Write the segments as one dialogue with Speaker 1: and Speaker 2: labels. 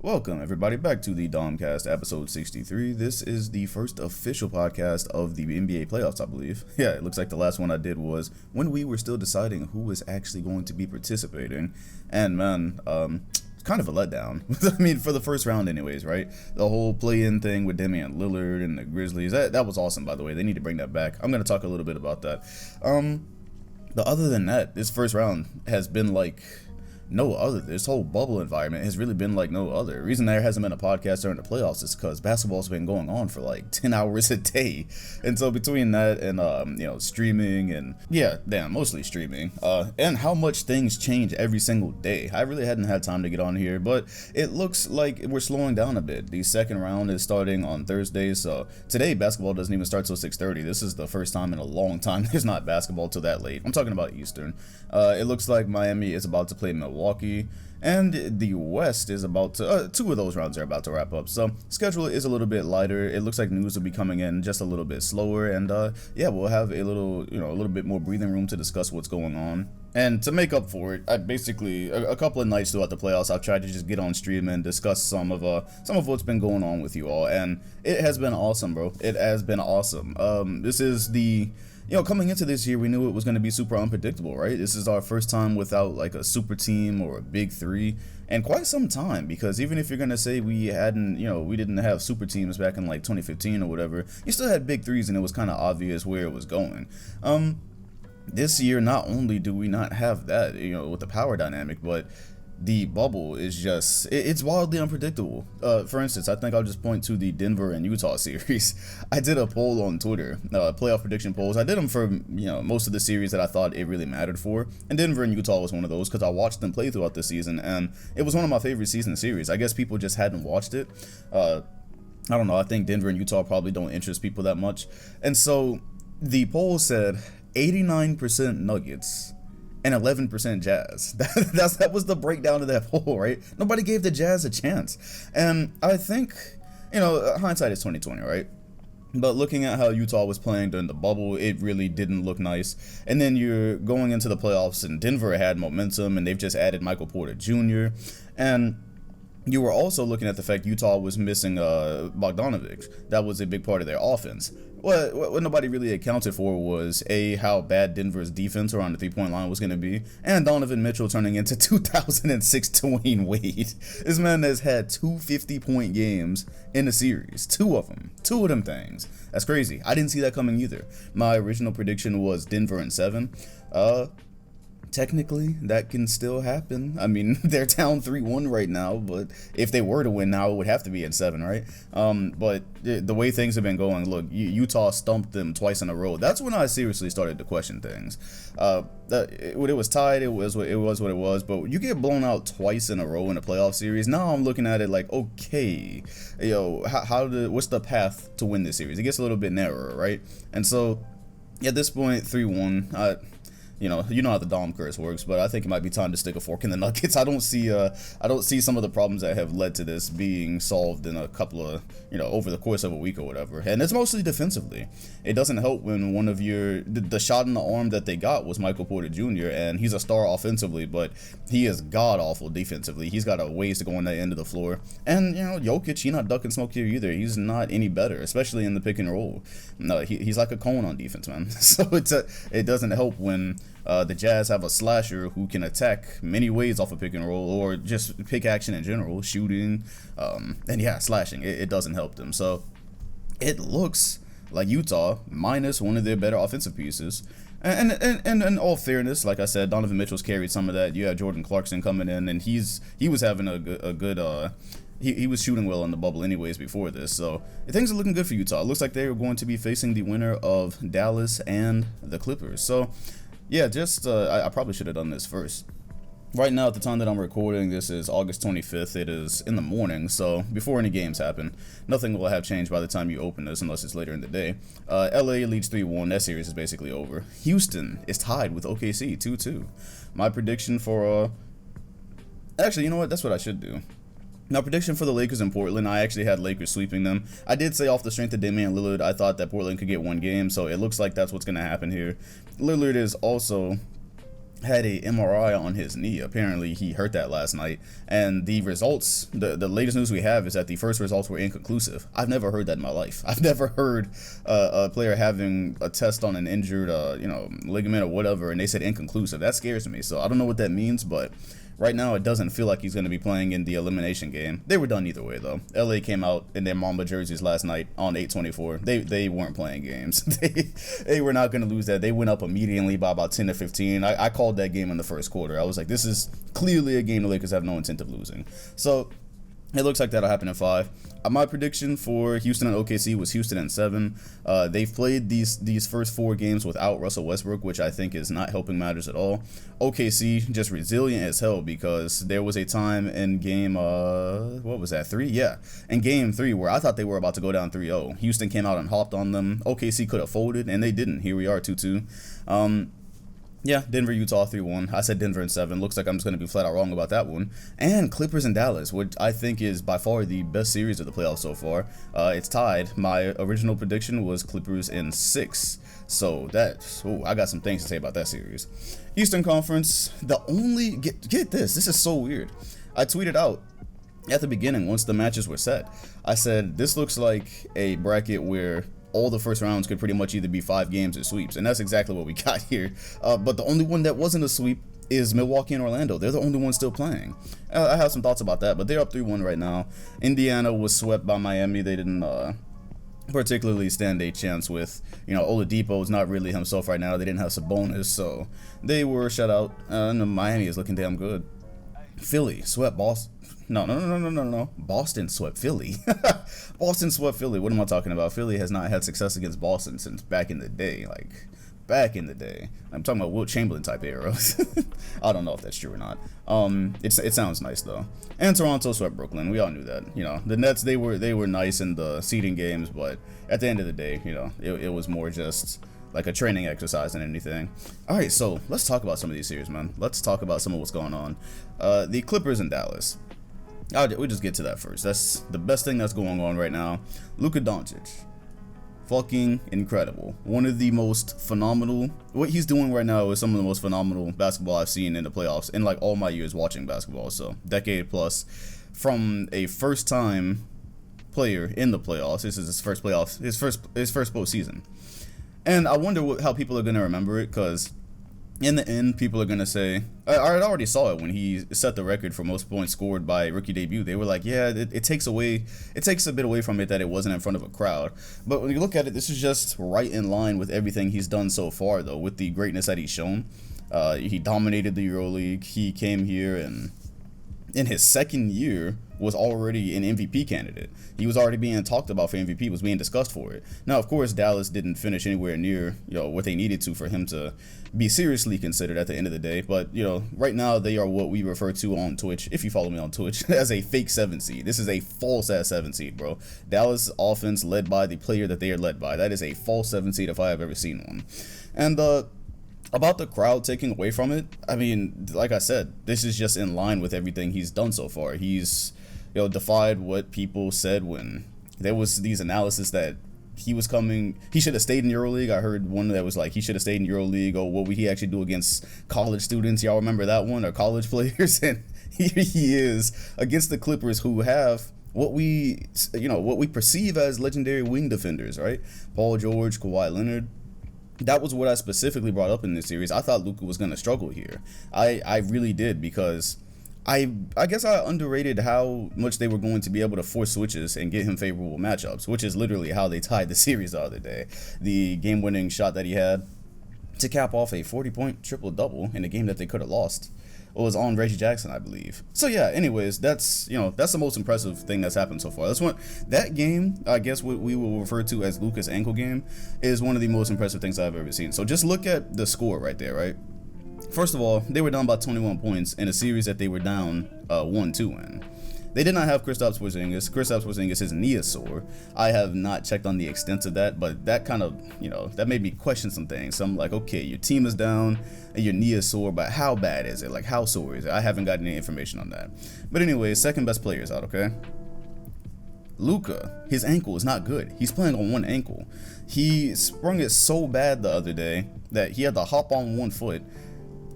Speaker 1: Welcome, everybody, back to the TheDomCast, episode 63. This is the first official podcast of the NBA playoffs, I believe. Yeah, it looks like the last one I did was when we were still deciding who was actually going to be participating. And, man, it's kind of a letdown. I mean, for the first round anyways, right? The whole play-in thing with Damian Lillard and the Grizzlies, that was awesome, by the way. They need to bring that back. I'm going to talk a little bit about that. But other than that, this first round has been like no other. This whole bubble environment has really been like no other. The reason there hasn't been a podcast during the playoffs is because basketball's been going on for like 10 hours a day. And so between that and, streaming and, mostly streaming, and how much things change every single day, I really hadn't had time to get on here, but it looks like we're slowing down a bit. The second round is starting on Thursday, so today basketball doesn't even start till 6:30. This is the first time in a long time there's not basketball till that late. I'm talking about Eastern. It looks like Miami is about to play Milwaukee, and the West is about to, two of those rounds are about to wrap up, so schedule is a little bit lighter. It looks like news will be coming in just a little bit slower, and we'll have a little bit more breathing room to discuss what's going on. And to make up for it, I basically a couple of nights throughout the playoffs, I've tried to just get on stream and discuss some of what's been going on with you all, and it has been awesome, bro. It has been awesome. This is the coming into this year, we knew it was going to be super unpredictable, right? This is our first time without like a super team or a big three in quite some time, because even if you're going to say we didn't have super teams back in like 2015 or whatever, you still had big threes and it was kind of obvious where it was going. This year, not only do we not have that, with the power dynamic, but the bubble is just, it's wildly unpredictable. For instance, I think I'll just point to the Denver and Utah series. I did a poll on Twitter, playoff prediction polls. I did them for, most of the series that I thought it really mattered for. And Denver and Utah was one of those because I watched them play throughout the season. And it was one of my favorite season series. I guess people just hadn't watched it. I don't know. I think Denver and Utah probably don't interest people that much. And so the poll said 89% Nuggets and 11% Jazz. That was the breakdown of that poll, right? Nobody gave the Jazz a chance. And I think, hindsight is 20/20, right? But looking at how Utah was playing during the bubble, it really didn't look nice. And then you're going into the playoffs, and Denver had momentum, and they've just added Michael Porter Jr. And you were also looking at the fact Utah was missing Bogdanovic. That was a big part of their offense. What nobody really accounted for was how bad Denver's defense around the three-point line was going to be, and Donovan Mitchell turning into 2006 Dwayne Wade. This man has had 2 50-point games in a series. Two of them things. That's crazy. I didn't see that coming either. My original prediction was Denver in 7. Technically, that can still happen. I mean, they're down 3-1 right now, but if they were to win now, it would have to be in 7, right? But the way things have been going, look, Utah stumped them twice in a row. That's when I seriously started to question things. When it was tied, it was what it was, but you get blown out twice in a row in a playoff series. Now I'm looking at it like, okay, what's the path to win this series? It gets a little bit narrower, right? And so at this point, 3-1, you know how the Dom curse works, but I think it might be time to stick a fork in the Nuggets. I don't see some of the problems that have led to this being solved in a couple of, over the course of a week or whatever. And it's mostly defensively. It doesn't help when one of the shot in the arm that they got was Michael Porter Jr., and he's a star offensively, but he is god-awful defensively. He's got a ways to go on that end of the floor. And, Jokic, he's not ducking smoke here either. He's not any better, especially in the pick and roll. No, he's like a cone on defense, man. So it doesn't help when the Jazz have a slasher who can attack many ways off a pick and roll, or just pick action in general, shooting, and slashing. It doesn't help them. So it looks like Utah, minus one of their better offensive pieces. And in all fairness, like I said, Donovan Mitchell's carried some of that. You have Jordan Clarkson coming in, and he was having a good he was shooting well in the bubble anyways before this, so things are looking good for Utah. It looks like they're going to be facing the winner of Dallas and the Clippers. So yeah, I probably should have done this first. Right now, at the time that I'm recording, this is August 25th. It is in the morning, so before any games happen, nothing will have changed by the time you open this, unless it's later in the day. LA leads 3-1. That series is basically over. Houston is tied with OKC 2-2. My prediction for actually, you know what? That's what I should do. Now, prediction for the Lakers in Portland, I actually had Lakers sweeping them. I did say off the strength of Damian Lillard, I thought that Portland could get one game, so it looks like that's what's going to happen here. Lillard is also had a MRI on his knee. Apparently, he hurt that last night, and the results, the latest news we have is that the first results were inconclusive. I've never heard that in my life. I've never heard a player having a test on an injured, ligament or whatever, and they said inconclusive. That scares me. So I don't know what that means, but right now, it doesn't feel like he's going to be playing in the elimination game. They were done either way, though. LA came out in their Mamba jerseys last night on 8/24. They weren't playing games. they were not going to lose that. They went up immediately by about 10 to 15. I called that game in the first quarter. I was like, this is clearly a game the Lakers have no intent of losing. So it looks like that'll happen in 5. My prediction for Houston and OKC was Houston in 7. They've played these first 4 games without Russell Westbrook, which I think is not helping matters at all. OKC just resilient as hell, because there was a time in game, what was that, 3? Yeah, in game 3 where I thought they were about to go down 3-0. Houston came out and hopped on them. OKC could have folded, and they didn't. Here we are, 2-2. Yeah, Denver, Utah, 3-1. I said Denver in 7. Looks like I'm just going to be flat out wrong about that one. And Clippers and Dallas, which I think is by far the best series of the playoffs so far. It's tied. My original prediction was Clippers in 6. So I got some things to say about that series. Eastern Conference, get this is so weird. I tweeted out at the beginning, once the matches were set, I said, this looks like a bracket where all the first rounds could pretty much either be 5 games or sweeps, and that's exactly what we got here. But the only one that wasn't a sweep is Milwaukee and Orlando. They're the only ones still playing. I have some thoughts about that, but they're up 3-1 right now. Indiana was swept by Miami. They didn't particularly stand a chance with, Oladipo is not really himself right now. They didn't have Sabonis, so they were shut out. And Miami is looking damn good. Philly swept Boston. No. Boston swept Philly. Boston swept Philly. What am I talking about? Philly has not had success against Boston since back in the day. I'm talking about Wilt Chamberlain type eras. I don't know if that's true or not. It sounds nice though. And Toronto swept Brooklyn. We all knew that. The Nets, they were nice in the seeding games, but at the end of the day, it was more just like a training exercise than anything. All right, so let's talk about some of these series, man. Let's talk about some of what's going on. The Clippers in Dallas. We'll just get to that first. That's the best thing that's going on right now. Luka Doncic. Fucking incredible. One of the most phenomenal. What he's doing right now is some of the most phenomenal basketball I've seen in the playoffs in like all my years watching basketball. So, decade plus. From a first time player in the playoffs. This is his first postseason. And I wonder how people are going to remember it, because in the end, people are going to say, I already saw it when he set the record for most points scored by rookie debut. They were like, yeah, it takes a bit away from it that it wasn't in front of a crowd. But when you look at it, this is just right in line with everything he's done so far, though, with the greatness that he's shown. He dominated the EuroLeague. He came here and in his second year was already an MVP candidate. He was already being talked about for MVP, was being discussed for it. Now, of course, Dallas didn't finish anywhere near, what they needed to for him to be seriously considered at the end of the day. But, right now they are what we refer to on Twitch, if you follow me on Twitch, as a fake 7 seed. This is a false ass 7 seed, bro. Dallas offense led by the player that they are led by. That is a false 7 seed if I have ever seen one. And, about the crowd taking away from it, I mean, like I said, this is just in line with everything he's done so far. He's, defied what people said when there was these analysis that he should have stayed in EuroLeague. I heard one that was like, he should have stayed in EuroLeague, or what would he actually do against college students? Y'all remember that one, or college players? And here he is against the Clippers, who have what we perceive as legendary wing defenders, right? Paul George, Kawhi Leonard. That was what I specifically brought up in this series. I thought Luka was going to struggle here. I really did, because I guess I underrated how much they were going to be able to force switches and get him favorable matchups, which is literally how they tied the series the other day. The game-winning shot that he had to cap off a 40-point triple-double in a game that they could have lost was on Reggie Jackson, I believe. So yeah, anyways, that's the most impressive thing that's happened so far. That game, I guess what we will refer to as Luka's ankle game, is one of the most impressive things I've ever seen. So just look at the score right there, right? First of all, they were down by 21 points in a series that they were down 1-2 in. They did not have Kristaps Porzingis. Kristaps Porzingis, his knee is sore. I have not checked on the extent of that, but that kind of, that made me question some things. So I'm like, okay, your team is down and your knee is sore, but how bad is it? Like, how sore is it? I haven't gotten any information on that. But anyway, second best player is out, okay? Luka, his ankle is not good. He's playing on one ankle. He sprung it so bad the other day that he had to hop on one foot,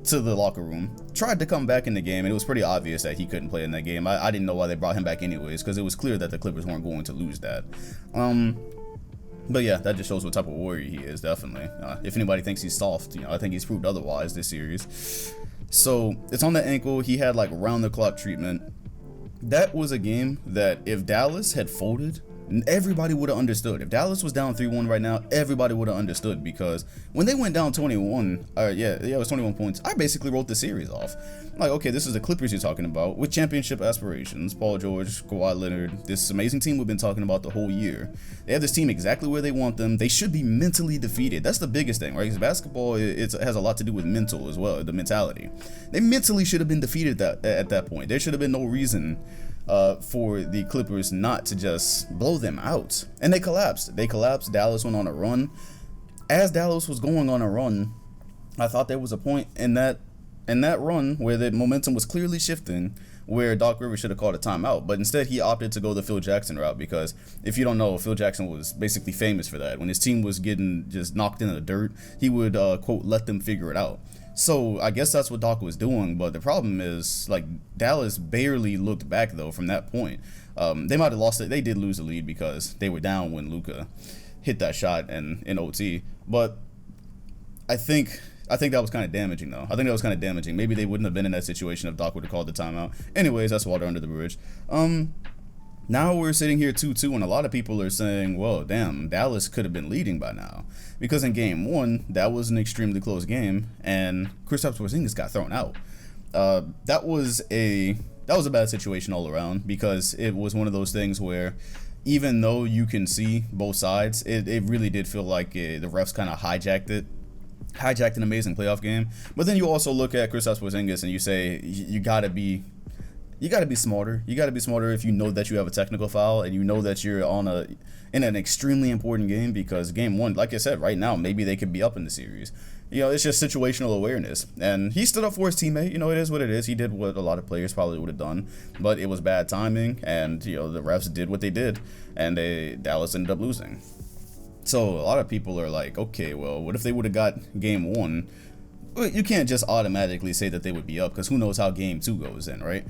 Speaker 1: to the locker room, tried to come back in the game, and it was pretty obvious that he couldn't play in that game. I didn't know why they brought him back anyways, because it was clear that the Clippers weren't going to lose that. But yeah, that just shows what type of warrior he is, definitely. If anybody thinks he's soft, I think he's proved otherwise this series. So it's on the ankle. He had like round-the-clock treatment. That was a game that if Dallas had folded, everybody would have understood. If Dallas was down 3-1 right now, everybody would have understood, because when they went down 21, it was 21 points, I basically wrote the series off. Like, okay, this is the Clippers you're talking about with championship aspirations. Paul George, Kawhi Leonard, this amazing team we've been talking about the whole year. They have this team exactly where they want them. They should be mentally defeated. That's the biggest thing, right? Because basketball, it has a lot to do with mental as well, the mentality. They mentally should have been defeated at that point. There should have been no reason for the Clippers not to just blow them out. And they collapsed. Dallas went on a run. As Dallas was going on a run, I thought there was a point in that run where the momentum was clearly shifting, where Doc Rivers should have called a timeout, but instead he opted to go the Phil Jackson route, because if you don't know, Phil Jackson was basically famous for that. When his team was getting just knocked in the dirt, he would quote, let them figure it out. So I guess that's what Doc was doing, but the problem is, like, Dallas barely looked back though from that point. They might have lost it. They did lose the lead because they were down when Luka hit that shot in OT, but I think that was kind of damaging though. Maybe they wouldn't have been in that situation if Doc would have called the timeout. Anyways, that's water under the bridge. Now we're sitting here 2-2, and a lot of people are saying, well, damn, Dallas could have been leading by now. Because in game 1, that was an extremely close game, and Kristaps Porzingis got thrown out. That was a bad situation all around, because it was one of those things where even though you can see both sides, it really did feel like the refs kind of hijacked an amazing playoff game. But then you also look at Kristaps Porzingis and you say, you gotta be smarter. You gotta be smarter if you know that you have a technical foul and you know that you're in an extremely important game, because game 1, like I said, right now maybe they could be up in the series. It's just situational awareness. And he stood up for his teammate. It is what it is. He did what a lot of players probably would have done, but it was bad timing, and the refs did what they did, and Dallas ended up losing. So a lot of people are like, okay, well, what if they would have got game 1? You can't just automatically say that they would be up, because who knows how game 2 goes in, right?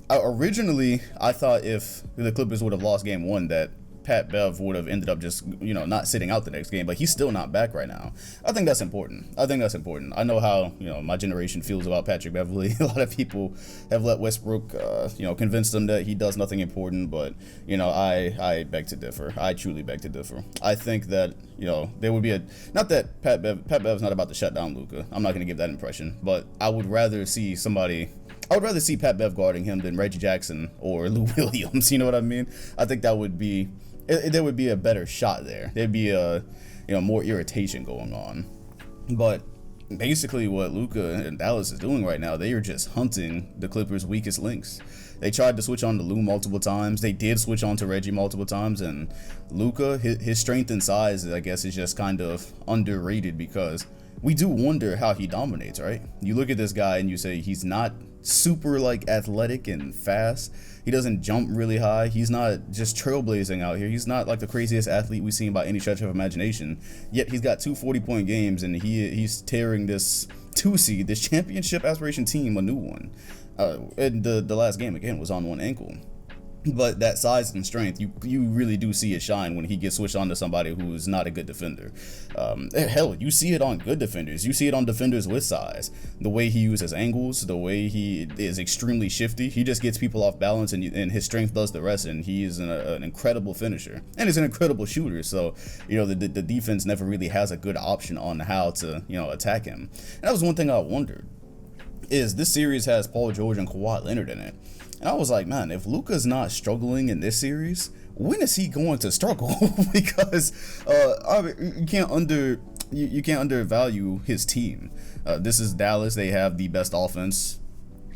Speaker 1: Originally, I thought if the Clippers would have lost game 1, that Pat Bev would have ended up just, not sitting out the next game, but he's still not back right now. I think that's important. I know how, my generation feels about Patrick Beverley. A lot of people have let Westbrook, convince them that he does nothing important, but, I beg to differ. I truly beg to differ. I think that, there would be not that Pat Bev's not about to shut down Luka. I'm not going to give that impression, but I would rather see Pat Bev guarding him than Reggie Jackson or Lou Williams. You know what I mean? I think there would be a better shot there. There'd be more irritation going on. But basically what Luka and Dallas is doing right now, they are just hunting the Clippers' weakest links. They tried to switch on to Lou multiple times. They did switch on to Reggie multiple times, and Luka, his strength and size, I guess, is just kind of underrated, because we do wonder how he dominates, right? You look at this guy and you say he's not super athletic and fast. He doesn't jump really high. He's not just trailblazing out here. He's not like the craziest athlete we've seen by any stretch of imagination. Yet he's got 2 40-point games, and he's tearing this 2 seed, this championship aspiration team, a new one. And the last game again was on one ankle. But that size and strength, you really do see it shine when he gets switched on to somebody who's not a good defender. Hell, you see it on good defenders. You see it on defenders with size. The way he uses angles, the way he is extremely shifty. He just gets people off balance, and his strength does the rest. And he is an incredible finisher, and he's an incredible shooter. So the defense never really has a good option on how to attack him. And that was one thing I wondered. Is this series has Paul George and Kawhi Leonard in it? And I was like, man, if Luka's not struggling in this series, when is he going to struggle? Because you can't undervalue his team. This is Dallas. They have the best offense.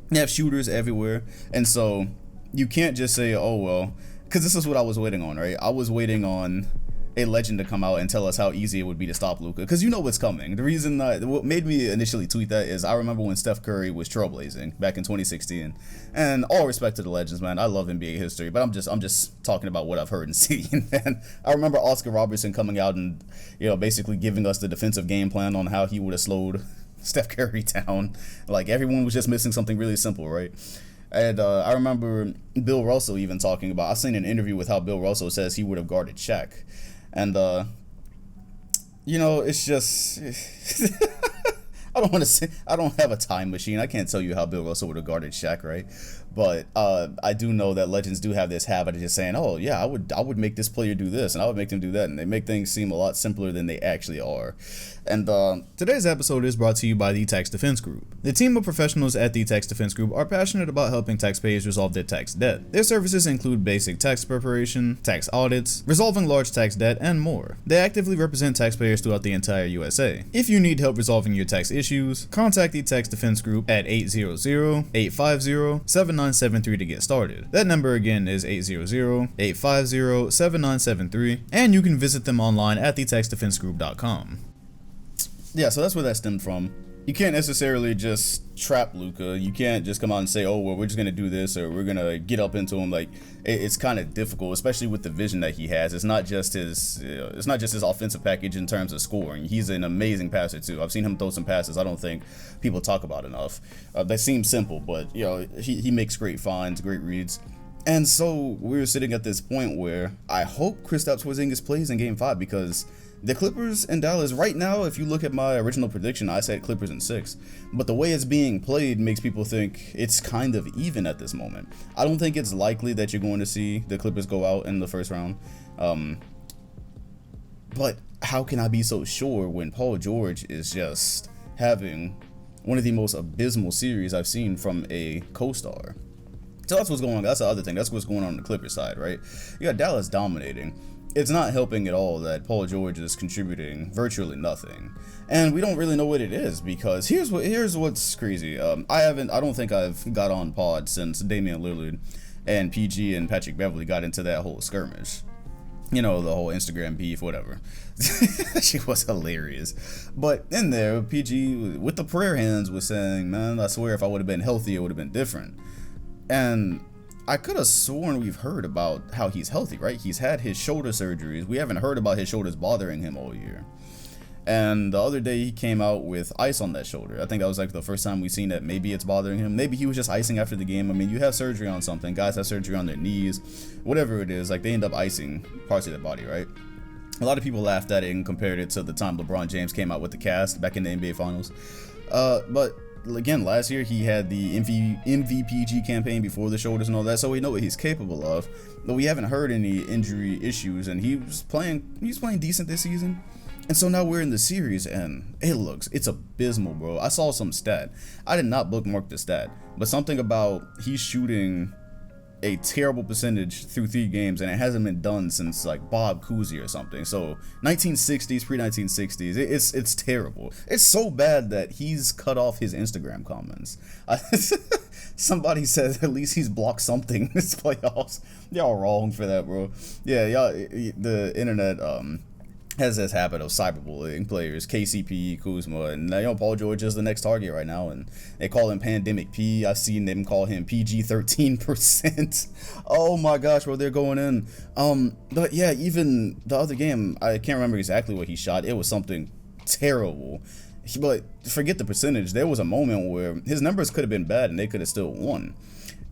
Speaker 1: They have shooters everywhere. And so you can't just say, oh, well, because this is what I was waiting on, right? I was waiting on a legend to come out and tell us how easy it would be to stop Luka, because what's coming. The reason what made me initially tweet that is I remember when Steph Curry was trailblazing back in 2016, and all respect to the legends, man. I love NBA history, but I'm just talking about what I've heard and seen. And I remember Oscar Robertson coming out and basically giving us the defensive game plan on how he would have slowed Steph Curry down. Like, everyone was just missing something really simple, right? And I remember Bill Russell even talking about, I've seen an interview with how Bill Russell says he would have guarded Shaq. And, it's just... I don't want to say, I don't have a time machine. I can't tell you how Bill Russell would have guarded Shaq, right? But I do know that legends do have this habit of just saying, oh, yeah, I would make this player do this, and I would make them do that. And they make things seem a lot simpler than they actually are. And today's episode is brought to you by the Tax Defense Group. The team of professionals at the Tax Defense Group are passionate about helping taxpayers resolve their tax debt. Their services include basic tax preparation, tax audits, resolving large tax debt, and more. They actively represent taxpayers throughout the entire USA. If you need help resolving your tax issues, contact the Tax Defense Group at 800-850-7973 to get started. That number again is 800-850-7973, and you can visit them online at thetaxdefensegroup.com. Yeah, so that's where that stemmed from. You can't necessarily just trap Luka. You can't just come out and say, oh, well, we're just going to do this, or we're going to get up into him. Like, it's kind of difficult, especially with the vision that he has. It's not just his offensive package in terms of scoring. He's an amazing passer, too. I've seen him throw some passes I don't think people talk about enough. That seem simple, but, he makes great finds, great reads. And so we're sitting at this point where I hope Kristaps Porzingis plays in Game 5, because the Clippers and Dallas, right now, if you look at my original prediction, I said Clippers in 6. But the way it's being played makes people think it's kind of even at this moment. I don't think it's likely that you're going to see the Clippers go out in the first round. But how can I be so sure when Paul George is just having one of the most abysmal series I've seen from a co-star? So that's what's going on. That's the other thing. That's what's going on the Clippers side, right? You got Dallas dominating. It's not helping at all that Paul George is contributing virtually nothing, and we don't really know what it is, because here's what's crazy. I don't think I've got on pod since Damian Lillard and PG and Patrick Beverly got into that whole skirmish. The whole Instagram beef, whatever. She was hilarious. But in there, PG with the prayer hands was saying, man, I swear if I would have been healthy, it would have been different. And I could have sworn we've heard about how he's healthy, right? He's had his shoulder surgeries. We haven't heard about his shoulders bothering him all year. And the other day he came out with ice on that shoulder. I think that was like the first time we've seen that maybe it's bothering him. Maybe he was just icing after the game. I mean, you have surgery on something. Guys have surgery on their knees. Whatever it is, like, they end up icing parts of their body, right? A lot of people laughed at it and compared it to the time LeBron James came out with the cast back in the NBA Finals. But again, last year he had the MVPG campaign before the shoulders and all that, so we know what he's capable of. But we haven't heard any injury issues, and he was playing decent this season. And so now we're in the series, and it's abysmal, bro. I saw some stat. I did not bookmark the stat, but something about he's shooting a terrible percentage through 3 games, and it hasn't been done since like Bob Cousy or something. So 1960s, pre-1960s, it's terrible. It's so bad that he's cut off his Instagram comments. Somebody said at least he's blocked something this playoffs. Y'all wrong for that, bro. Yeah, y'all, the internet has this habit of cyberbullying players, KCP, Kuzma, and Paul George is the next target right now, and they call him Pandemic P. I've seen them call him PG 13%. Oh my gosh, bro, they're going in. But yeah, even the other game, I can't remember exactly what he shot. It was something terrible. But forget the percentage. There was a moment where his numbers could have been bad and they could have still won.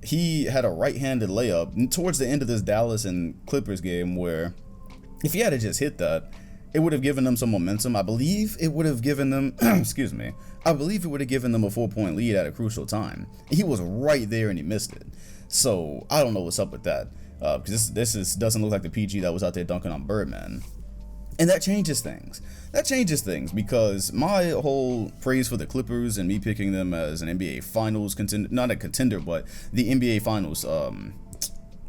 Speaker 1: He had a right-handed layup towards the end of this Dallas and Clippers game where if he had just hit that, it would have given them some momentum. I believe it would have given them, excuse me, I believe it would have given them a 4-point lead at a crucial time. He was right there and he missed it. So I don't know what's up with that, because this doesn't look like the PG that was out there dunking on Birdman. And that changes things. That changes things, because my whole praise for the Clippers and me picking them as an NBA Finals contender, not a contender, but the NBA Finals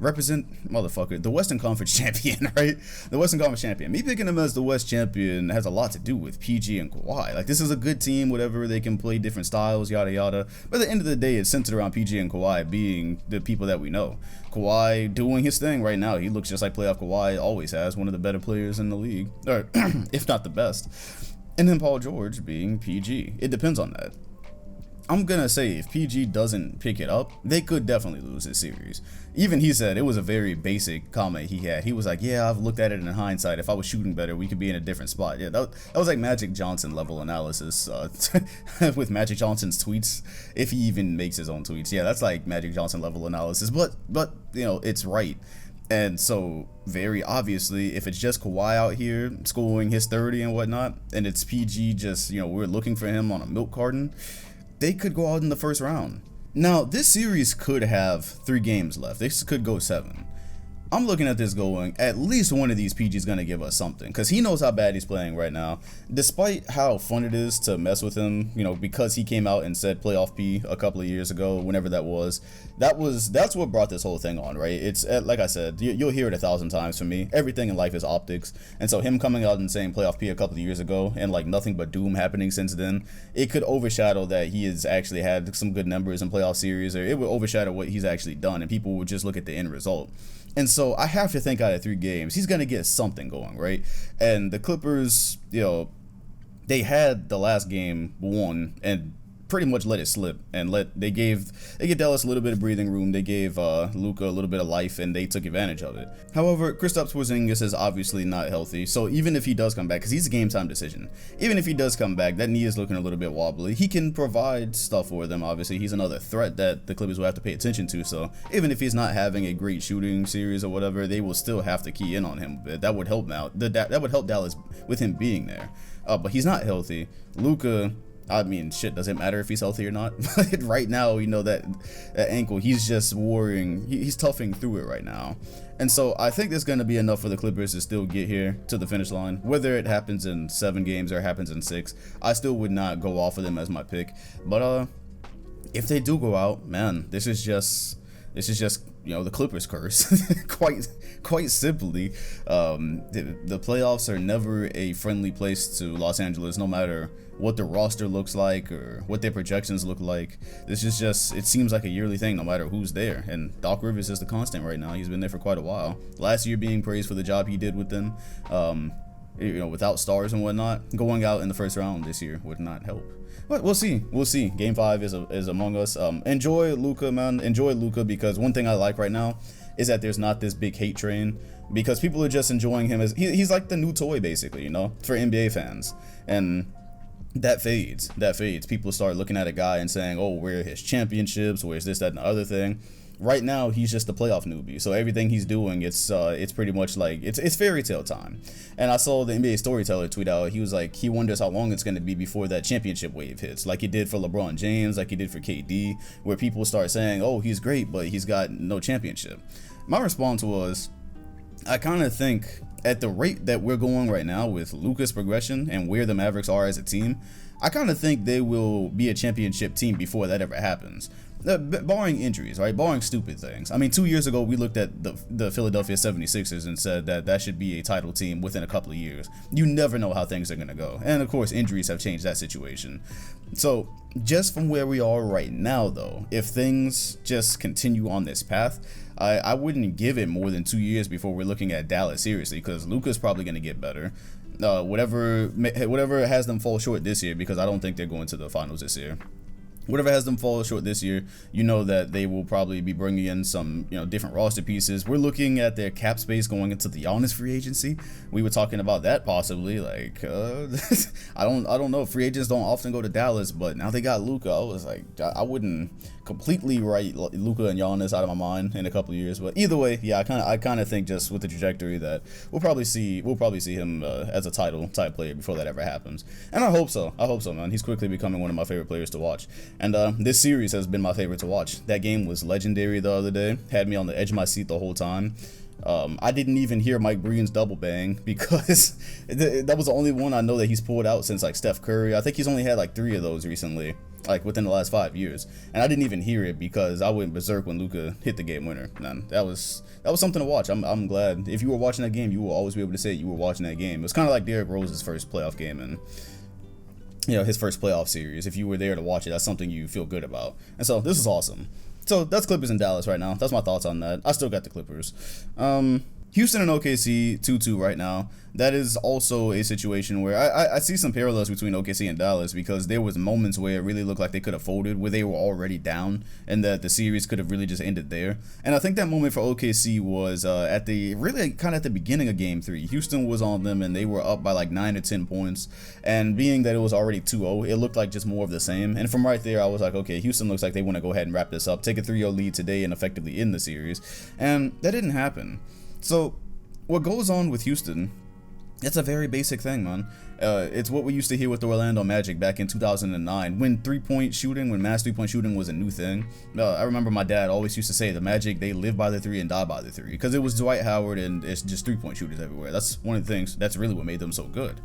Speaker 1: the Western Conference champion, right? The Western Conference champion. Me picking them as the West champion has a lot to do with PG and Kawhi. Like, this is a good team, whatever, they can play different styles, yada yada. But at the end of the day, it's centered around PG and Kawhi being the people that we know. Kawhi doing his thing right now. He looks just like playoff Kawhi always has, one of the better players in the league, or if not the best. And then Paul George being PG. It depends on that. I'm gonna say if PG doesn't pick it up, they could definitely lose this series. Even he said it was a very basic comment he had. He was like, yeah, I've looked at it in hindsight. If I was shooting better, we could be in a different spot. Yeah, that was like Magic Johnson level analysis with Magic Johnson's tweets. If he even makes his own tweets. Yeah, that's like Magic Johnson level analysis. But you know, it's right. And so, very obviously, if it's just Kawhi out here scoring his 30 and whatnot, and it's PG just, you know, we're looking for him on a milk carton, they could go out in the first round. Now, this series could have 3 games left. This could go 7. I'm looking at this going, at least one of these PG's gonna give us something, because he knows how bad he's playing right now. Despite how fun it is to mess with him, you know, because he came out and said playoff P a couple of years ago, whenever that's what brought this whole thing on, right? It's like I said, you'll hear it 1,000 times from me. Everything in life is optics, and so him coming out and saying playoff P a couple of years ago, and like nothing but doom happening since then, it could overshadow that he has actually had some good numbers in playoff series, or it would overshadow what he's actually done, and people would just look at the end result. And so I have to think out of 3 games, he's going to get something going, right? And the Clippers, you know, they had the last game won and pretty much let it slip, and they gave Dallas a little bit of breathing room. They gave Luka a little bit of life, and they took advantage of it. However, Kristaps Porzingis is obviously not healthy, so even if he does come back, because he's a game time decision, even if he does come back, that knee is looking a little bit wobbly. He can provide stuff for them. Obviously, he's another threat that the Clippers will have to pay attention to. So even if he's not having a great shooting series or whatever, they will still have to key in on him. That would help out. That would help Dallas with him being there. But he's not healthy. Luka, I mean, shit, does it matter if he's healthy or not? Right now, you know, that ankle, he's just worrying. He's toughing through it right now. And so I think there's going to be enough for the Clippers to still get here to the finish line. Whether it happens in 7 games or happens in 6, I still would not go off of them as my pick. But if they do go out, man, this is just, you know, the Clippers curse. quite simply. The playoffs are never a friendly place to Los Angeles, no matter what the roster looks like or what their projections look like. This is just, it seems like a yearly thing no matter who's there, and Doc Rivers is the constant right now. He's been there for quite a while. Last year being praised for the job he did with them, you know, without stars and whatnot. Going out in the first round this year would not help. But we'll see. Game 5 is among us. Enjoy Luka, man. Enjoy Luka, because one thing I like right now is that there's not this big hate train, because people are just enjoying him as he's like the new toy, basically, you know, for NBA fans. And that fades. People start looking at a guy and saying, oh, where are his championships? Where's this, that, and the other thing? Right now, he's just a playoff newbie. So everything he's doing, it's pretty much like, it's fairy tale time. And I saw the NBA Storyteller tweet out, he was like, he wonders how long it's going to be before that championship wave hits, like he did for LeBron James, like he did for KD, where people start saying, oh, he's great, but he's got no championship. My response was, I kind of think at the rate that we're going right now with Luka's progression and where the Mavericks are as a team, I kind of think they will be a championship team before that ever happens. Barring injuries, right? Barring stupid things. I mean, 2 years ago, we looked at the Philadelphia 76ers and said that should be a title team within a couple of years. You never know how things are going to go. And of course, injuries have changed that situation. So just from where we are right now, though, if things just continue on this path, I wouldn't give it more than 2 years before we're looking at Dallas seriously, because Luka's probably going to get better. Whatever has them fall short this year, because I don't think they're going to the finals this year. Whatever has them fall short this year, you know that they will probably be bringing in some, you know, different roster pieces. We're looking at their cap space going into the Giannis free agency. We were talking about that possibly. Like, I don't know. Free agents don't often go to Dallas, but now they got Luka. I was like, I wouldn't completely write Luka and Giannis out of my mind in a couple of years. But either way, yeah, I kind of think just with the trajectory that we'll probably see him as a title type player before that ever happens. And I hope so, man. He's quickly becoming one of my favorite players to watch. And this series has been my favorite to watch. That game was legendary the other day. Had me on the edge of my seat the whole time. I didn't even hear Mike Breen's double bang, because that was the only one I know that he's pulled out since like Steph Curry. I think he's only had like 3 of those recently, like within the last 5 years. And I didn't even hear it because I went berserk when Luka hit the game winner. Man, that was something to watch. I'm glad. If you were watching that game, you will always be able to say you were watching that game. It was kind of like Derrick Rose's first playoff game, and you know, his first playoff series. If you were there to watch it, that's something you feel good about. And so this is awesome. So that's Clippers in Dallas right now. That's my thoughts on that. I still got the Clippers. Houston and OKC 2-2 right now. That is also a situation where I see some parallels between OKC and Dallas, because there was moments where it really looked like they could have folded, where they were already down, and that the series could have really just ended there. And I think that moment for OKC was at the beginning of Game 3. Houston was on them, and they were up by like 9 or 10 points. And being that it was already 2-0, it looked like just more of the same. And from right there, I was like, okay, Houston looks like they want to go ahead and wrap this up, take a 3-0 lead today, and effectively end the series. And that didn't happen. So what goes on with Houston, it's a very basic thing, man. It's what we used to hear with the Orlando Magic back in 2009, when mass 3-point shooting was a new thing. I remember my dad always used to say the Magic, they live by the 3 and die by the 3, because it was Dwight Howard and it's just 3-point shooters everywhere. That's one of the things, that's really what made them so good.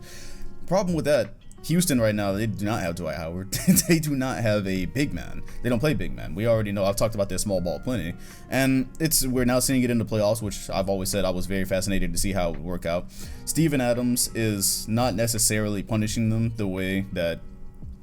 Speaker 1: Problem with that, Houston right now, they do not have Dwight Howard. They do not have a big man. They don't play big man. We already know. I've talked about their small ball plenty. And we're now seeing it in the playoffs, which I've always said I was very fascinated to see how it would work out. Steven Adams is not necessarily punishing them the way that,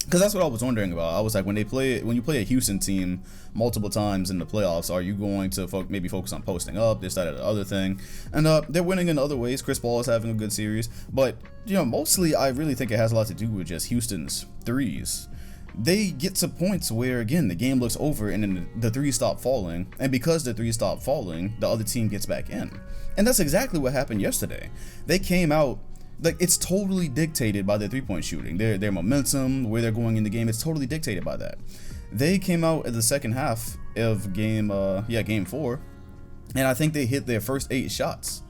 Speaker 1: because that's what I was wondering about. I was like, when you play a Houston team multiple times in the playoffs, are you going to maybe focus on posting up, this, that, or the other thing? And they're winning in other ways. Chris Paul is having a good series, but mostly I really think it has a lot to do with just Houston's threes. They get to points where, again, the game looks over and then the threes stop falling, and because the threes stop falling, the other team gets back in. And that's exactly what happened yesterday. They came out, like, it's totally dictated by their 3-point shooting. Their momentum, where they're going in the game, it's totally dictated by that. They came out at the second half of game 4, and I think they hit their first 8 shots.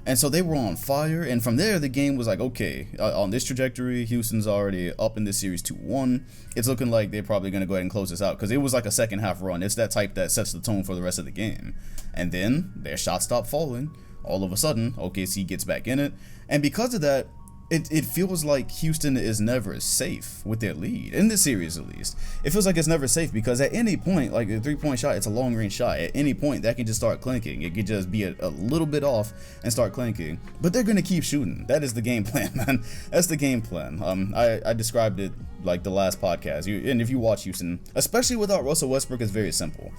Speaker 1: And so they were on fire, and from there, the game was like, okay, on this trajectory, Houston's already up in this series 2-1. It's looking like they're probably going to go ahead and close this out, because it was like a second half run. It's that type that sets the tone for the rest of the game. And then their shots stop falling. All of a sudden, OKC gets back in it, and because of that, it feels like Houston is never safe with their lead, in this series at least. It feels like it's never safe, because at any point, like a 3-point shot, it's a long range shot. At any point, that can just start clinking. It could just be a little bit off and start clinking. But they're going to keep shooting. That is the game plan, man. That's the game plan. I described it like the last podcast. And if you watch Houston, especially without Russell Westbrook, it's very simple.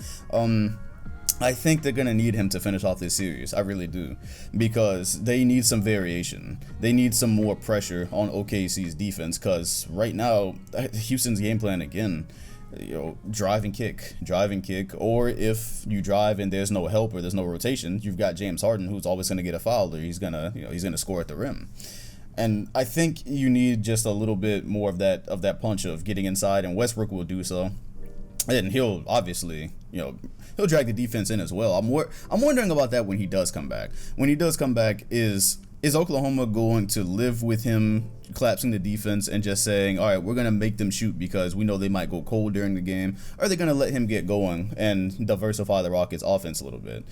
Speaker 1: I think they're going to need him to finish off this series. I really do. Because they need some variation. They need some more pressure on OKC's defense. Because right now, Houston's game plan, again, drive and kick. Or if you drive and there's no help or there's no rotation, you've got James Harden, who's always going to get a foul, or he's going to score at the rim. And I think you need just a little bit more of that punch of getting inside, and Westbrook will do so. And he'll obviously, he'll drag the defense in as well. I'm wondering about that when he does come back. When he does come back, is Oklahoma going to live with him collapsing the defense and just saying, all right, we're going to make them shoot because we know they might go cold during the game? Or are they going to let him get going and diversify the Rockets' offense a little bit?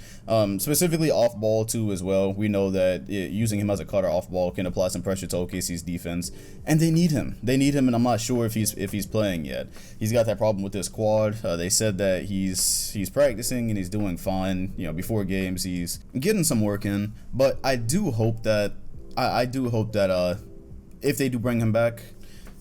Speaker 1: Specifically off ball too as well. We know that using him as a cutter off ball can apply some pressure to OKC's defense, and they need him. And I'm not sure if he's playing yet. He's got that problem with his quad. They said that he's practicing and he's doing fine. Before games he's getting some work in. But I do hope that if they do bring him back,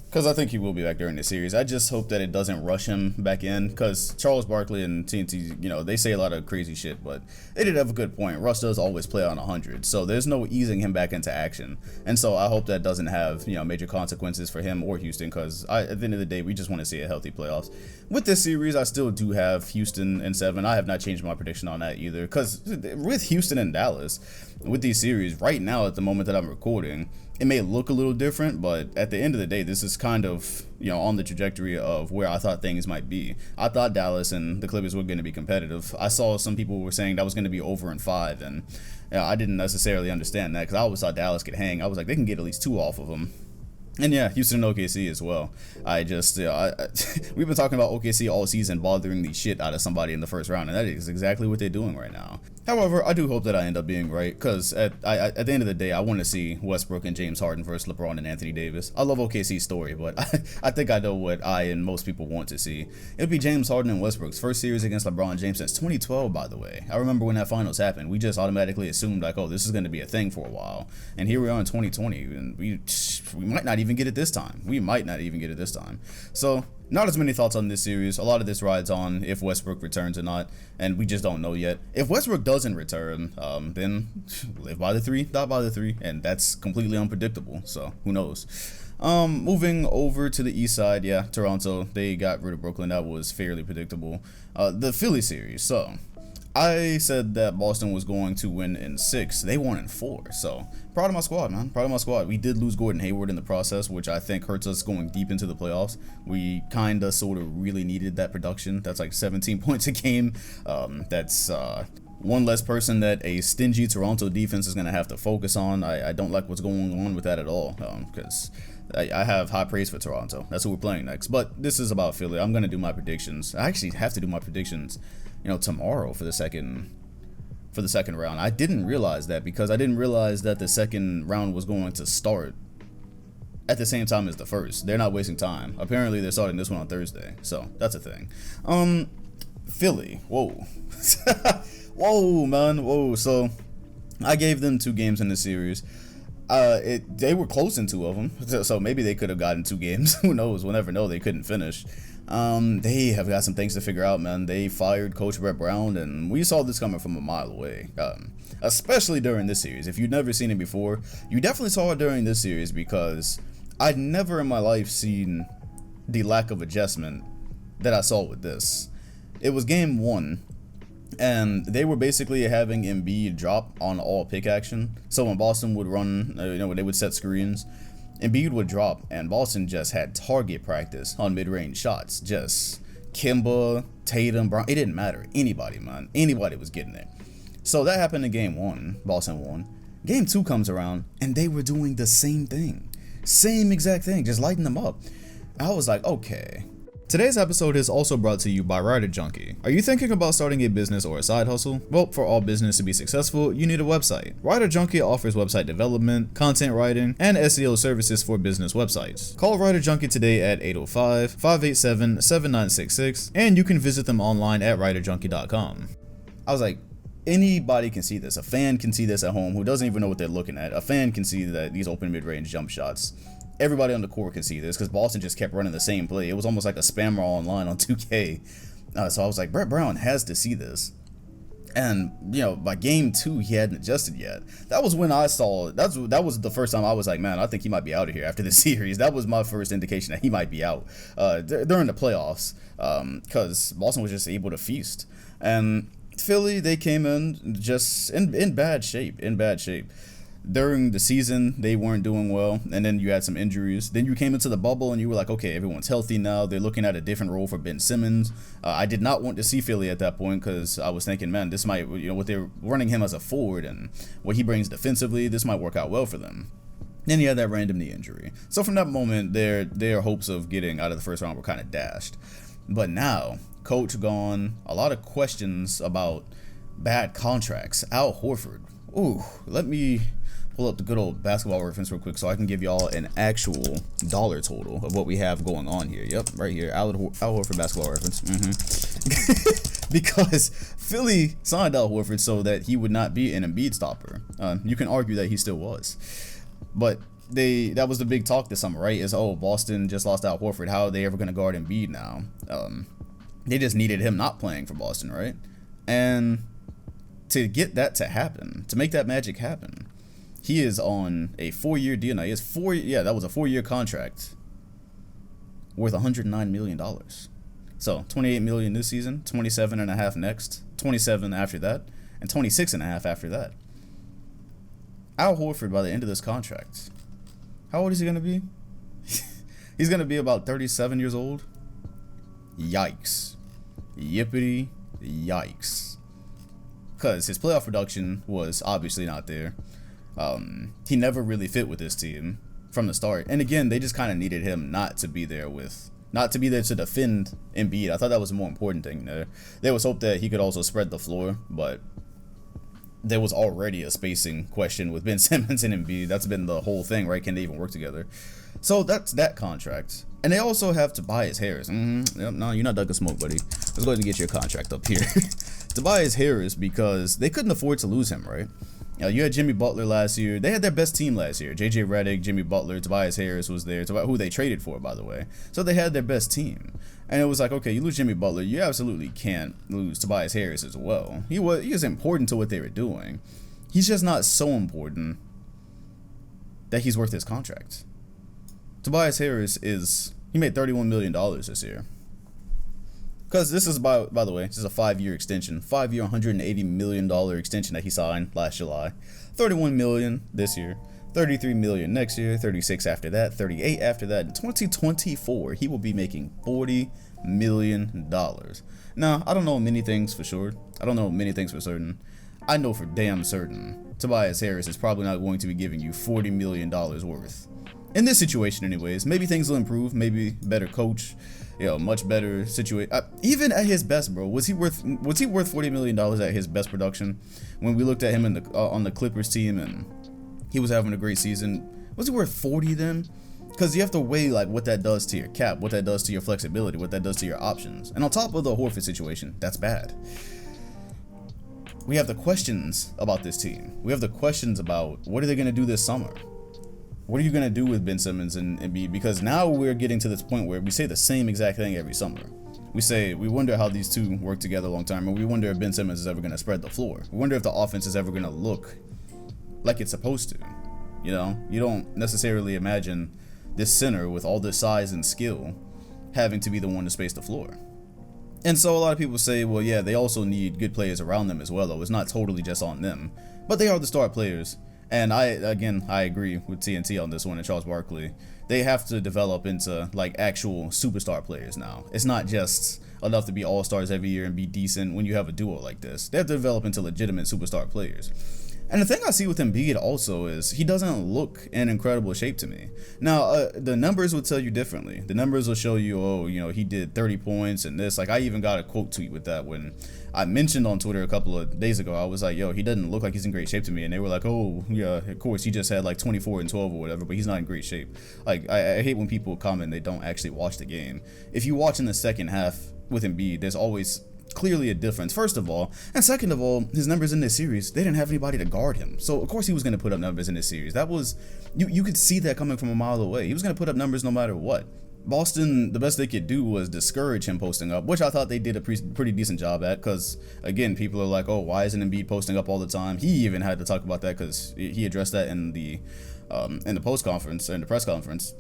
Speaker 1: because I think he will be back during the series, I just hope that it doesn't rush him back in, because Charles Barkley and TNT, they say a lot of crazy shit, but they did have a good point. Russ does always play on 100, so there's no easing him back into action. And so I hope that doesn't have, major consequences for him or Houston, because at the end of the day, we just want to see a healthy playoffs. With this series, I still do have Houston in 7. I have not changed my prediction on that either, because with Houston and Dallas, with these series, right now at the moment that I'm recording, it may look a little different, but at the end of the day, this is kind of, on the trajectory of where I thought things might be. I thought Dallas and the Clippers were going to be competitive. I saw some people were saying that was going to be over in 5, and I didn't necessarily understand that, because I always thought Dallas could hang. I was like, they can get at least 2 off of them. And yeah, Houston and OKC as well. We've been talking about OKC all season bothering the shit out of somebody in the first round, and that is exactly what they're doing right now. However, I do hope that I end up being right, because at the end of the day, I want to see Westbrook and James Harden versus LeBron and Anthony Davis. I love OKC's story, but I think I know what I and most people want to see. It'll be James Harden and Westbrook's first series against LeBron James since 2012, by the way. I remember when that finals happened, we just automatically assumed, like, oh, this is going to be a thing for a while. And here we are in 2020, and we might not even even get it this time. We might not even get it this time. So, not as many thoughts on this series. A lot of this rides on if Westbrook returns or not, and we just don't know yet. If Westbrook doesn't return, then live by the 3, die by the 3, and that's completely unpredictable, so who knows. Moving over to the east side, yeah, Toronto, they got rid of Brooklyn. That was fairly predictable. The Philly series, so I said that Boston was going to win in 6. They won in 4. So proud of my squad, man. Proud of my squad. We did lose Gordon Hayward in the process, which I think hurts us going deep into the playoffs. We kind of sort of really needed that production. That's like 17 points a game. That's one less person that a stingy Toronto defense is going to have to focus on. I don't like what's going on with that at all, because I have high praise for Toronto. That's who we're playing next. But this is about Philly. I'm going to do my predictions. I actually have to do my predictions, tomorrow for the second round. I didn't realize that, because I didn't realize that the second round was going to start at the same time as the first. They're not wasting time. Apparently they're starting this one on Thursday, so that's a thing. Philly, whoa. Whoa, man, whoa. So I gave them 2 games in the series. They were close in 2 of them, so maybe they could have gotten 2 games. Who knows? We'll never know. They couldn't finish. They have got some things to figure out, man. They fired Coach Brett Brown, and we saw this coming from a mile away, especially during this series. If you've never seen it before, you definitely saw it during this series, because I'd never in my life seen the lack of adjustment that I saw with this. It was game 1, and they were basically having Embiid drop on all pick action. So when Boston would run, when they would set screens, Embiid would drop, and Boston just had target practice on mid-range shots. Just Kimba, Tatum, Brown, it didn't matter. Anybody, man. Anybody was getting it. So that happened in game 1. Boston won. Game 2 comes around, and they were doing the same thing. Same exact thing, just lighting them up. I was like, okay. Today's episode is also brought to you by Junkie. Are you thinking about starting a business or a side hustle? Well, for all business to be successful, you need a website. Junkie offers website development, content writing, and SEO services for business websites. Call Junkie today at 805-587-7966, and you can visit them online at writerjunkie.com. I was like, anybody can see this. A fan can see this at home who doesn't even know what they're looking at. A fan can see that these open mid-range jump shots. Everybody on the court could see this, because Boston just kept running the same play. It was almost like a spammer online on 2K. So I was like, Brett Brown has to see this. And, by game 2, he hadn't adjusted yet. That was when I saw, that was the first time I was like, man, I think he might be out of here after this series. That was my first indication that he might be out during the playoffs, because Boston was just able to feast. And Philly, they came in just in bad shape, During the season, they weren't doing well, and then you had some injuries. Then you came into the bubble, and you were like, okay, everyone's healthy now. They're looking at a different role for Ben Simmons. I did not want to see Philly at that point, because I was thinking, man, this might, what they're running him as a forward and what he brings defensively, this might work out well for them. Then you had that random knee injury. So from that moment, their hopes of getting out of the first round were kind of dashed. But now, coach gone, a lot of questions about bad contracts. Al Horford. Ooh, let me pull up the good old basketball reference real quick so I can give y'all an actual dollar total of what we have going on here. Yep, right here, Al Horford basketball reference. Because Philly signed Al Horford so that he would not be an Embiid stopper. You can argue that he still was, but that was the big talk this summer, right? Is, oh, Boston just lost Al Horford. How are they ever going to guard Embiid now? They just needed him not playing for Boston, right? And to get that to happen, to make that magic happen, he is on a 4-year deal now. He has that was a 4-year contract worth $109 million. So $28 million this season, $27.5 next, $27 after that, and $26.5 after that. Al Horford, by the end of this contract, how old is he going to be? He's going to be about 37 years old. Yikes. Yippity yikes. Because his playoff production was obviously not there. He never really fit with this team from the start. And again, they just kind of needed him not to be there to defend Embiid. I thought that was a more important thing there. There was hope that he could also spread the floor, but there was already a spacing question with Ben Simmons and Embiid. That's been the whole thing, right? Can they even work together? So that's that contract. And they also have Tobias Harris. Yep, no, you're not ducking smoke, buddy. Let's go ahead and get your contract up here. Tobias Harris, because they couldn't afford to lose him, right? You had Jimmy Butler last year. They had their best team last year. JJ Redick, Jimmy Butler, Tobias Harris was there, who they traded for, by the way. So they had their best team. And it was like, okay, you lose Jimmy Butler, you absolutely can't lose Tobias Harris as well. He was important to what they were doing. He's just not so important that he's worth his contract. Tobias Harris he made $31 million this year. Because this is, by the way, this is a 5-year extension. 5-year, $180 million extension that he signed last July. $31 million this year. $33 million next year. $36 after that. $38 after that. In 2024, he will be making $40 million. Now, I don't know many things for sure. I don't know many things for certain. I know for damn certain Tobias Harris is probably not going to be giving you $40 million worth. In this situation anyways. Maybe things will improve. Maybe better coach. Much better situation. Even at his best, bro, was he worth $40 million at his best production? When we looked at him on the Clippers team and he was having a great season, was he worth 40 then? Because you have to weigh like what that does to your cap, what that does to your flexibility, what that does to your options. And on top of the Horford situation, that's bad. We have the questions about this team. We have the questions about what are they going to do this summer? What are you going to do with Ben Simmons and Embiid? Because now we're getting to this point where we say the same exact thing every summer. We wonder how these two work together long term, and we wonder if Ben Simmons is ever going to spread the floor. We wonder if the offense is ever going to look like it's supposed to. You don't necessarily imagine this center with all this size and skill having to be the one to space the floor. And so a lot of people say, well, yeah, they also need good players around them as well, though. It's not totally just on them. But they are the star players. And I agree with TNT on this one and Charles Barkley. They have to develop into like actual superstar players now. It's not just enough to be all-stars every year and be decent when you have a duo like this. They have to develop into legitimate superstar players. And the thing I see with Embiid also is he doesn't look in incredible shape to me. Now, the numbers will tell you differently. The numbers will show you, he did 30 points and this. Like, I even got a quote tweet with that when I mentioned on Twitter a couple of days ago. I was like, he doesn't look like he's in great shape to me. And they were like, oh, yeah, of course, he just had like 24 and 12 or whatever, but he's not in great shape. Like, I hate when people comment they don't actually watch the game. If you watch in the second half with Embiid, there's always clearly a difference, first of all, and second of all, his numbers in this series, they didn't have anybody to guard him, so of course he was going to put up numbers in this series. That was, you could see that coming from a mile away. He was going to put up numbers no matter what. Boston, the best they could do was discourage him posting up, which I thought they did a pretty decent job at, because again, people are like, oh, why isn't Embiid posting up all the time? He even had to talk about that because he addressed that in the post conference and the press conference.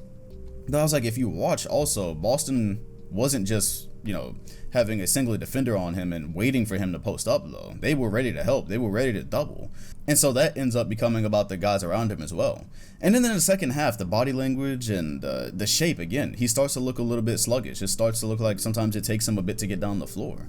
Speaker 1: But I was like, if you watch also, Boston wasn't just having a singular defender on him and waiting for him to post up, though. They were ready to help. They were ready to double. And so that ends up becoming about the guys around him as well. And then in the second half, the body language and the shape, again, he starts to look a little bit sluggish. It starts to look like sometimes it takes him a bit to get down the floor.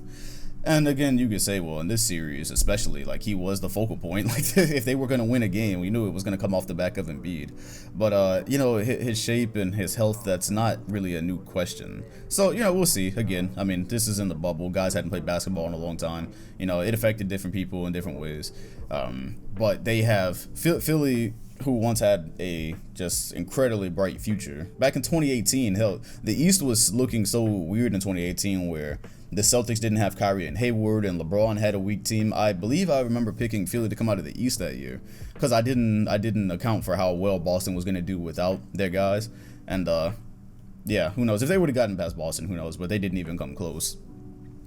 Speaker 1: And again, you could say, well, in this series, especially, like, he was the focal point. Like, if they were going to win a game, we knew it was going to come off the back of Embiid. But, his shape and his health, that's not really a new question. So, we'll see. Again, I mean, this is in the bubble. Guys hadn't played basketball in a long time. It affected different people in different ways. But they have Philly, who once had a just incredibly bright future. Back in 2018, hell, the East was looking so weird in 2018 where the Celtics didn't have Kyrie and Hayward, and LeBron had a weak team. I believe I remember picking Philly to come out of the East that year because I didn't account for how well Boston was going to do without their guys. And yeah, who knows? If they would have gotten past Boston, who knows? But they didn't even come close.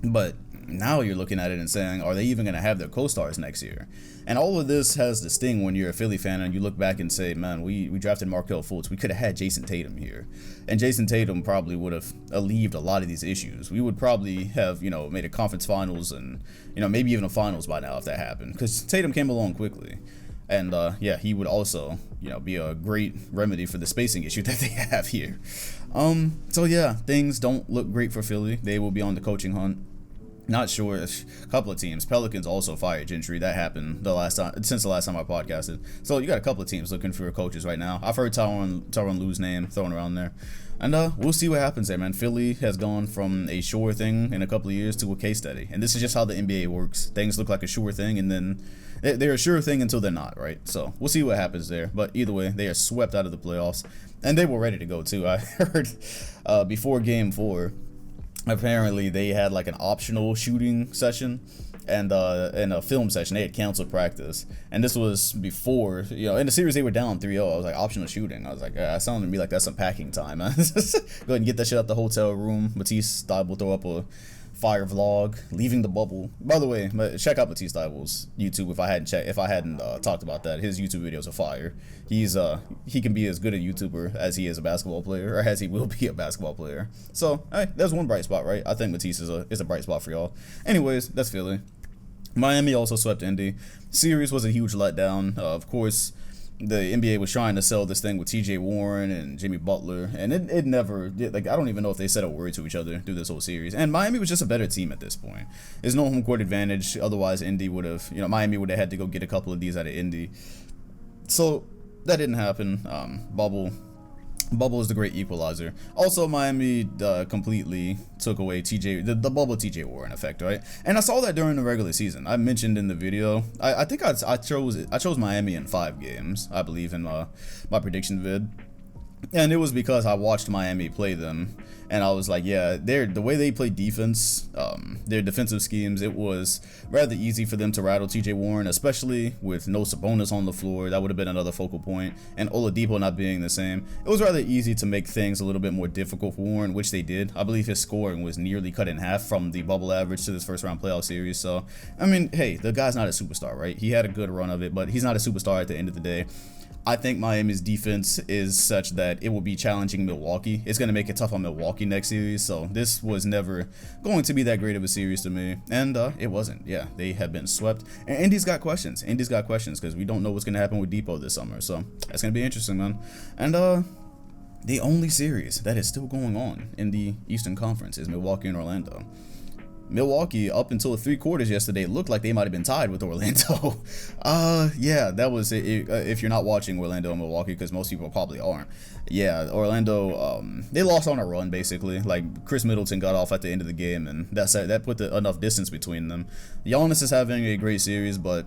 Speaker 1: But now you're looking at it and saying, are they even going to have their co-stars next year? And all of this has the sting when you're a Philly fan and you look back and say, man, we drafted Markelle Fultz. We could have had Jason Tatum here. And Jason Tatum probably would have alleviated a lot of these issues. We would probably have, made a conference finals and, maybe even a finals by now if that happened. Because Tatum came along quickly. And, yeah, he would also, be a great remedy for the spacing issue that they have here. So, yeah, things don't look great for Philly. They will be on the coaching hunt. Not sure. A couple of teams. Pelicans also fired Gentry. That happened since the last time I podcasted. So you got a couple of teams looking for coaches right now. I've heard Tyronn Lue's name thrown around there. And we'll see what happens there, man. Philly has gone from a sure thing in a couple of years to a case study. And this is just how the NBA works. Things look like a sure thing, and then they're a sure thing until they're not, right? So we'll see what happens there. But either way, they are swept out of the playoffs. And they were ready to go, too. I heard before Game 4, apparently they had like an optional shooting session and a film session. They had canceled practice, and this was before, in the series they were down 3-0. I was like, optional shooting. I was like, that sounded to me like that's some packing time. Go ahead and get that shit out the hotel room. Matisse Thybulle will throw up a fire vlog leaving the bubble. By the way, check out Matisse Thybulle's YouTube if I hadn't talked about that. His YouTube videos are fire. He can be as good a YouTuber as he is a basketball player, or as he will be a basketball player. So hey, there's one bright spot, right? I think Matisse is a bright spot for y'all. Anyways, that's Philly. Miami also swept Indy. Series was a huge letdown. Of course, the NBA was trying to sell this thing with TJ Warren and Jimmy Butler, and it never, like, I don't even know if they said a word to each other through this whole series. And Miami was just a better team at this point. There's no home court advantage. Otherwise, Indy would have, Miami would have had to go get a couple of these out of Indy. So that didn't happen. Bubble is the great equalizer. Also, Miami completely took away the bubble TJ Warren effect, right? And I saw that during the regular season. I mentioned in the video. I think I chose Miami in 5 games, I believe, in my prediction vid. And it was because I watched Miami play them, and I was like, yeah, the way they play defense, their defensive schemes, it was rather easy for them to rattle TJ Warren, especially with no Sabonis on the floor. That would have been another focal point, and Oladipo not being the same. It was rather easy to make things a little bit more difficult for Warren, which they did. I believe his scoring was nearly cut in half from the bubble average to this first round playoff series. So, I mean, hey, the guy's not a superstar, right? He had a good run of it, but he's not a superstar at the end of the day. I think Miami's defense is such that it will be challenging Milwaukee. It's going to make it tough on Milwaukee next series, so this was never going to be that great of a series to me, and it wasn't. Yeah, they have been swept, and Indy's got questions. Because we don't know what's going to happen with Depot this summer, so that's going to be interesting, man. And the only series that is still going on in the Eastern Conference is Milwaukee and Orlando. Milwaukee, up until 3 quarters yesterday, looked like they might have been tied with Orlando. Yeah, that was it. If you're not watching Orlando and Milwaukee, because most people probably aren't. Yeah, Orlando, they lost on a run, basically. Like, Chris Middleton got off at the end of the game, and that put enough distance between them. Giannis is having a great series, but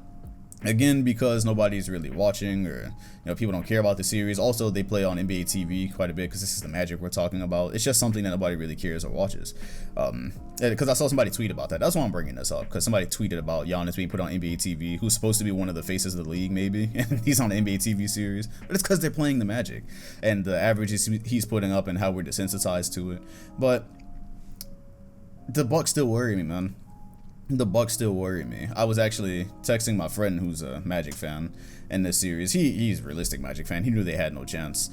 Speaker 1: again, because nobody's really watching, or people don't care about the series. Also, they play on NBA TV quite a bit because this is the Magic we're talking about. It's just something that nobody really cares or watches. Because I saw somebody tweet about that. That's why I'm bringing this up, because somebody tweeted about Giannis being put on NBA TV, who's supposed to be one of the faces of the league, maybe, and he's on the NBA TV series. But it's because they're playing the Magic, and the averages he's putting up, and how we're desensitized to it. But the Bucks still worry me, man. The Bucks still worry me. I was actually texting my friend who's a Magic fan in this series. He's a realistic Magic fan. He knew they had no chance,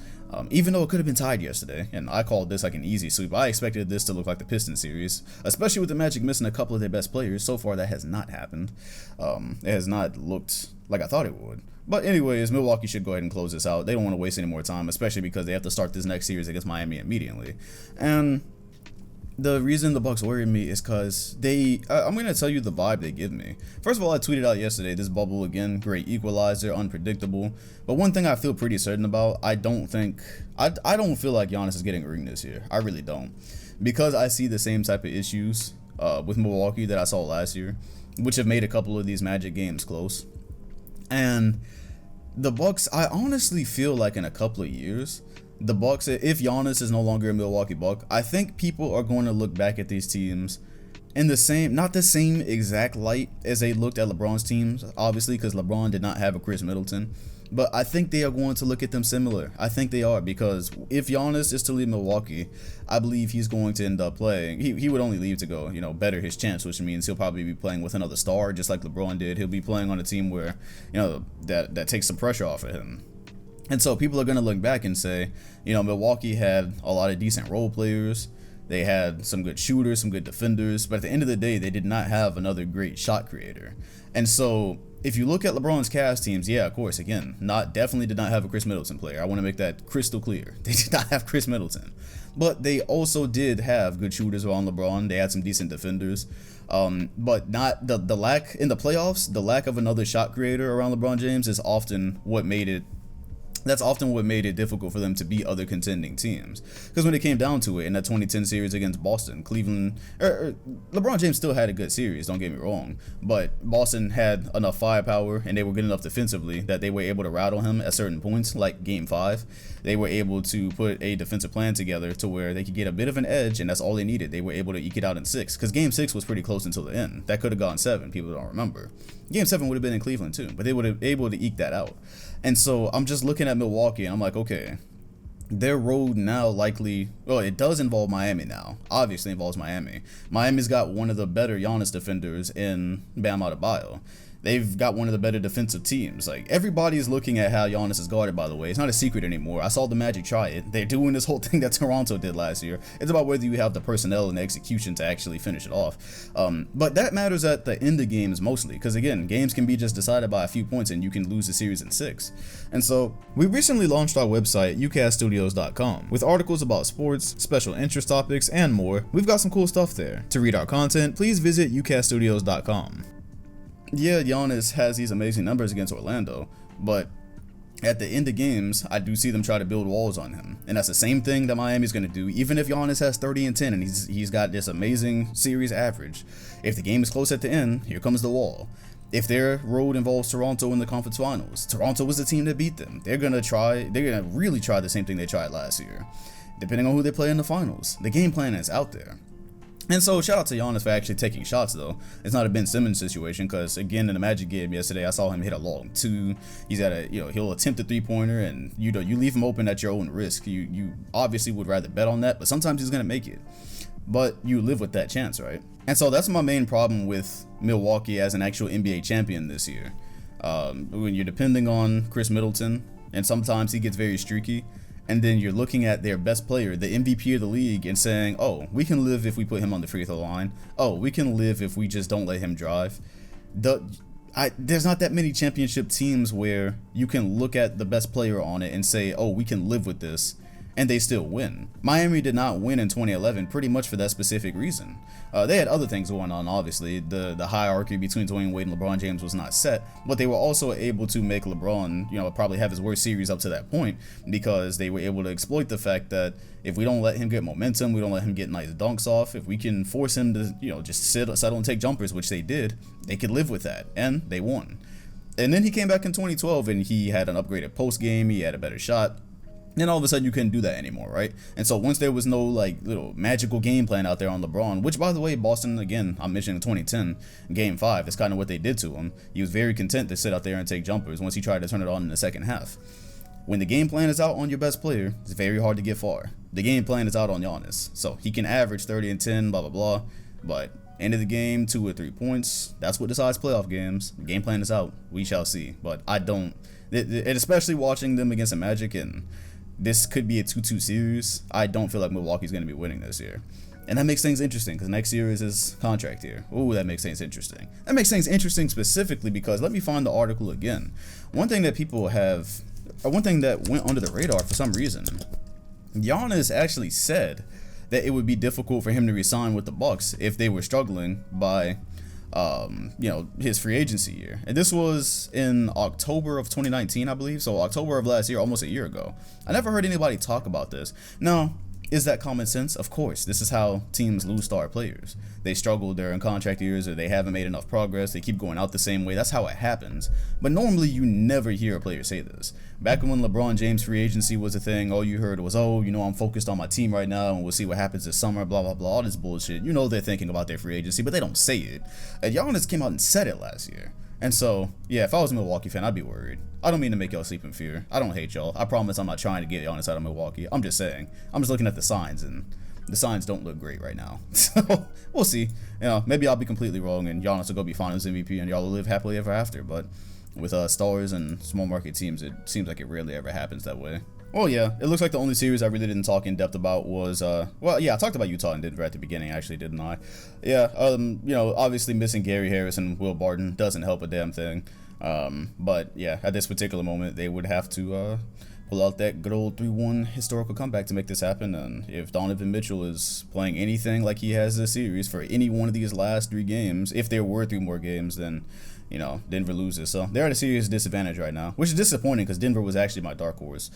Speaker 1: even though it could have been tied yesterday. And I called this like an easy sweep. I expected this to look like the Pistons series, especially with the Magic missing a couple of their best players. So far, that has not happened. It has not looked like I thought it would. But anyways, Milwaukee should go ahead and close this out. They don't want to waste any more time, especially because they have to start this next series against Miami immediately. And the reason the Bucks worry me is because I'm going to tell you the vibe they give me. First of all, I tweeted out yesterday, this bubble, again, great equalizer, unpredictable. But one thing I feel pretty certain about, I don't feel like Giannis is getting a ring this year. I really don't. Because I see the same type of issues with Milwaukee that I saw last year, which have made a couple of these Magic games close. And the Bucks, I honestly feel like in a couple of years, the Bucks, if Giannis is no longer a Milwaukee Buck, I think people are going to look back at these teams in not the same exact light as they looked at LeBron's teams, obviously, because LeBron did not have a Chris Middleton. But I think they are going to look at them similar. I think they are, because if Giannis is to leave Milwaukee, I believe he's going to end up playing. He would only leave to go, better his chance, which means he'll probably be playing with another star, just like LeBron did. He'll be playing on a team where, that takes some pressure off of him. And so people are going to look back and say, Milwaukee had a lot of decent role players. They had some good shooters, some good defenders. But at the end of the day, they did not have another great shot creator. And so if you look at LeBron's Cavs teams, yeah, of course, again, definitely did not have a Chris Middleton player. I want to make that crystal clear. They did not have Chris Middleton. But they also did have good shooters around LeBron. They had some decent defenders. But not the lack in the playoffs, the lack of another shot creator around LeBron James is often what made it That's often what made it difficult for them to beat other contending teams. Because when it came down to it, in that 2010 series against Boston, LeBron James still had a good series, don't get me wrong, but Boston had enough firepower and they were good enough defensively that they were able to rattle him at certain points, like Game 5. They were able to put a defensive plan together to where they could get a bit of an edge, and that's all they needed. They were able to eke it out in 6, because Game 6 was pretty close until the end. That could have gone 7, people don't remember. Game 7 would have been in Cleveland too, but they would have been able to eke that out. And so I'm just looking at Milwaukee and I'm like, okay, their road now likely, well, it does involve Miami now. Obviously involves Miami. Miami's got one of the better Giannis defenders in Bam Adebayo. They've got one of the better defensive teams. Like, everybody's looking at how Giannis is guarded, by the way. It's not a secret anymore. I saw the Magic try it. They're doing this whole thing that Toronto did last year. It's about whether you have the personnel and the execution to actually finish it off. But that matters at the end of games mostly, because again, games can be just decided by a few points and you can lose the series in 6. And so, we recently launched our website, ucaststudios.com, with articles about sports, special interest topics, and more. We've got some cool stuff there. To read our content, please visit ucaststudios.com. Yeah, Giannis has these amazing numbers against Orlando, but at the end of games, I do see them try to build walls on him. And that's the same thing that Miami's going to do, even if Giannis has 30 and 10 and he's got this amazing series average. If the game is close at the end, here comes the wall. If their road involves Toronto in the conference finals, Toronto was the team that beat them. They're going to really try the same thing they tried last year. Depending on who they play in the finals, the game plan is out there. And so, shout out to Giannis for actually taking shots, though. It's not a Ben Simmons situation, because again, in the Magic game yesterday, I saw him hit a long 2. He's at a, he'll attempt a 3-pointer, and you leave him open at your own risk. You obviously would rather bet on that, but sometimes he's gonna make it. But you live with that chance, right? And so that's my main problem with Milwaukee as an actual NBA champion this year. When you're depending on Chris Middleton, and sometimes he gets very streaky. And then you're looking at their best player, the MVP of the league, and saying, oh, we can live if we put him on the free throw line. Oh, we can live if we just don't let him drive. There's not that many championship teams where you can look at the best player on it and say, oh, we can live with this, and they still win. Miami did not win in 2011 pretty much for that specific reason. They had other things going on, obviously. The hierarchy between Dwayne Wade and LeBron James was not set, but they were also able to make LeBron, probably have his worst series up to that point, because they were able to exploit the fact that if we don't let him get momentum, we don't let him get nice dunks off, if we can force him to, just settle and take jumpers, which they did, they could live with that, and they won. And then he came back in 2012 and he had an upgraded post game, he had a better shot. And all of a sudden you couldn't do that anymore, right? And so once there was no little magical game plan out there on LeBron, which by the way, Boston, again, I'm mentioning 2010 Game 5, that's kind of what they did to him. He was very content to sit out there and take jumpers once he tried to turn it on in the second half. When the game plan is out on your best player, it's very hard to get far. The game plan is out on Giannis. So he can average 30 and 10, blah, blah, blah. But end of the game, 2 or 3 points, that's what decides playoff games. The game plan is out. We shall see. But I don't, and especially watching them against the Magic, and this could be a 2-2 series, I don't feel like Milwaukee's going to be winning this year. And that makes things interesting, because next year is his contract year. Ooh, that makes things interesting. That makes things interesting specifically because, let me find the article again. One thing that went under the radar for some reason, Giannis actually said that it would be difficult for him to resign with the Bucks if they were struggling by his free agency year. And this was in October of 2019, I believe. So October of last year, almost a year ago. I never heard anybody talk about this. Now, is that common sense? Of course. This is how teams lose star players. They struggle during contract years, or they haven't made enough progress. They keep going out the same way. That's how it happens. But normally you never hear a player say this. Back when LeBron James free agency was a thing, all you heard was, oh, I'm focused on my team right now and we'll see what happens this summer, blah, blah, blah, all this bullshit. They're thinking about their free agency, but they don't say it. And Giannis came out and said it last year. And so, yeah, if I was a Milwaukee fan, I'd be worried. I don't mean to make y'all sleep in fear. I don't hate y'all. I promise I'm not trying to get Giannis out of Milwaukee. I'm just saying. I'm just looking at the signs, and the signs don't look great right now. So, we'll see. Maybe I'll be completely wrong, and Giannis will go be Finals MVP, and y'all will live happily ever after. But with stars and small market teams, it seems like it rarely ever happens that way. Oh yeah, it looks like the only series I really didn't talk in depth about was, I talked about Utah and Denver at the beginning, actually, didn't I? Yeah, obviously missing Gary Harris and Will Barton doesn't help a damn thing. But yeah, at this particular moment, they would have to pull out that good old 3-1 historical comeback to make this happen. And if Donovan Mitchell is playing anything like he has this series for any one of these last 3 games, if there were 3 more games, then Denver loses. So they're at a serious disadvantage right now, which is disappointing because Denver was actually my dark horse.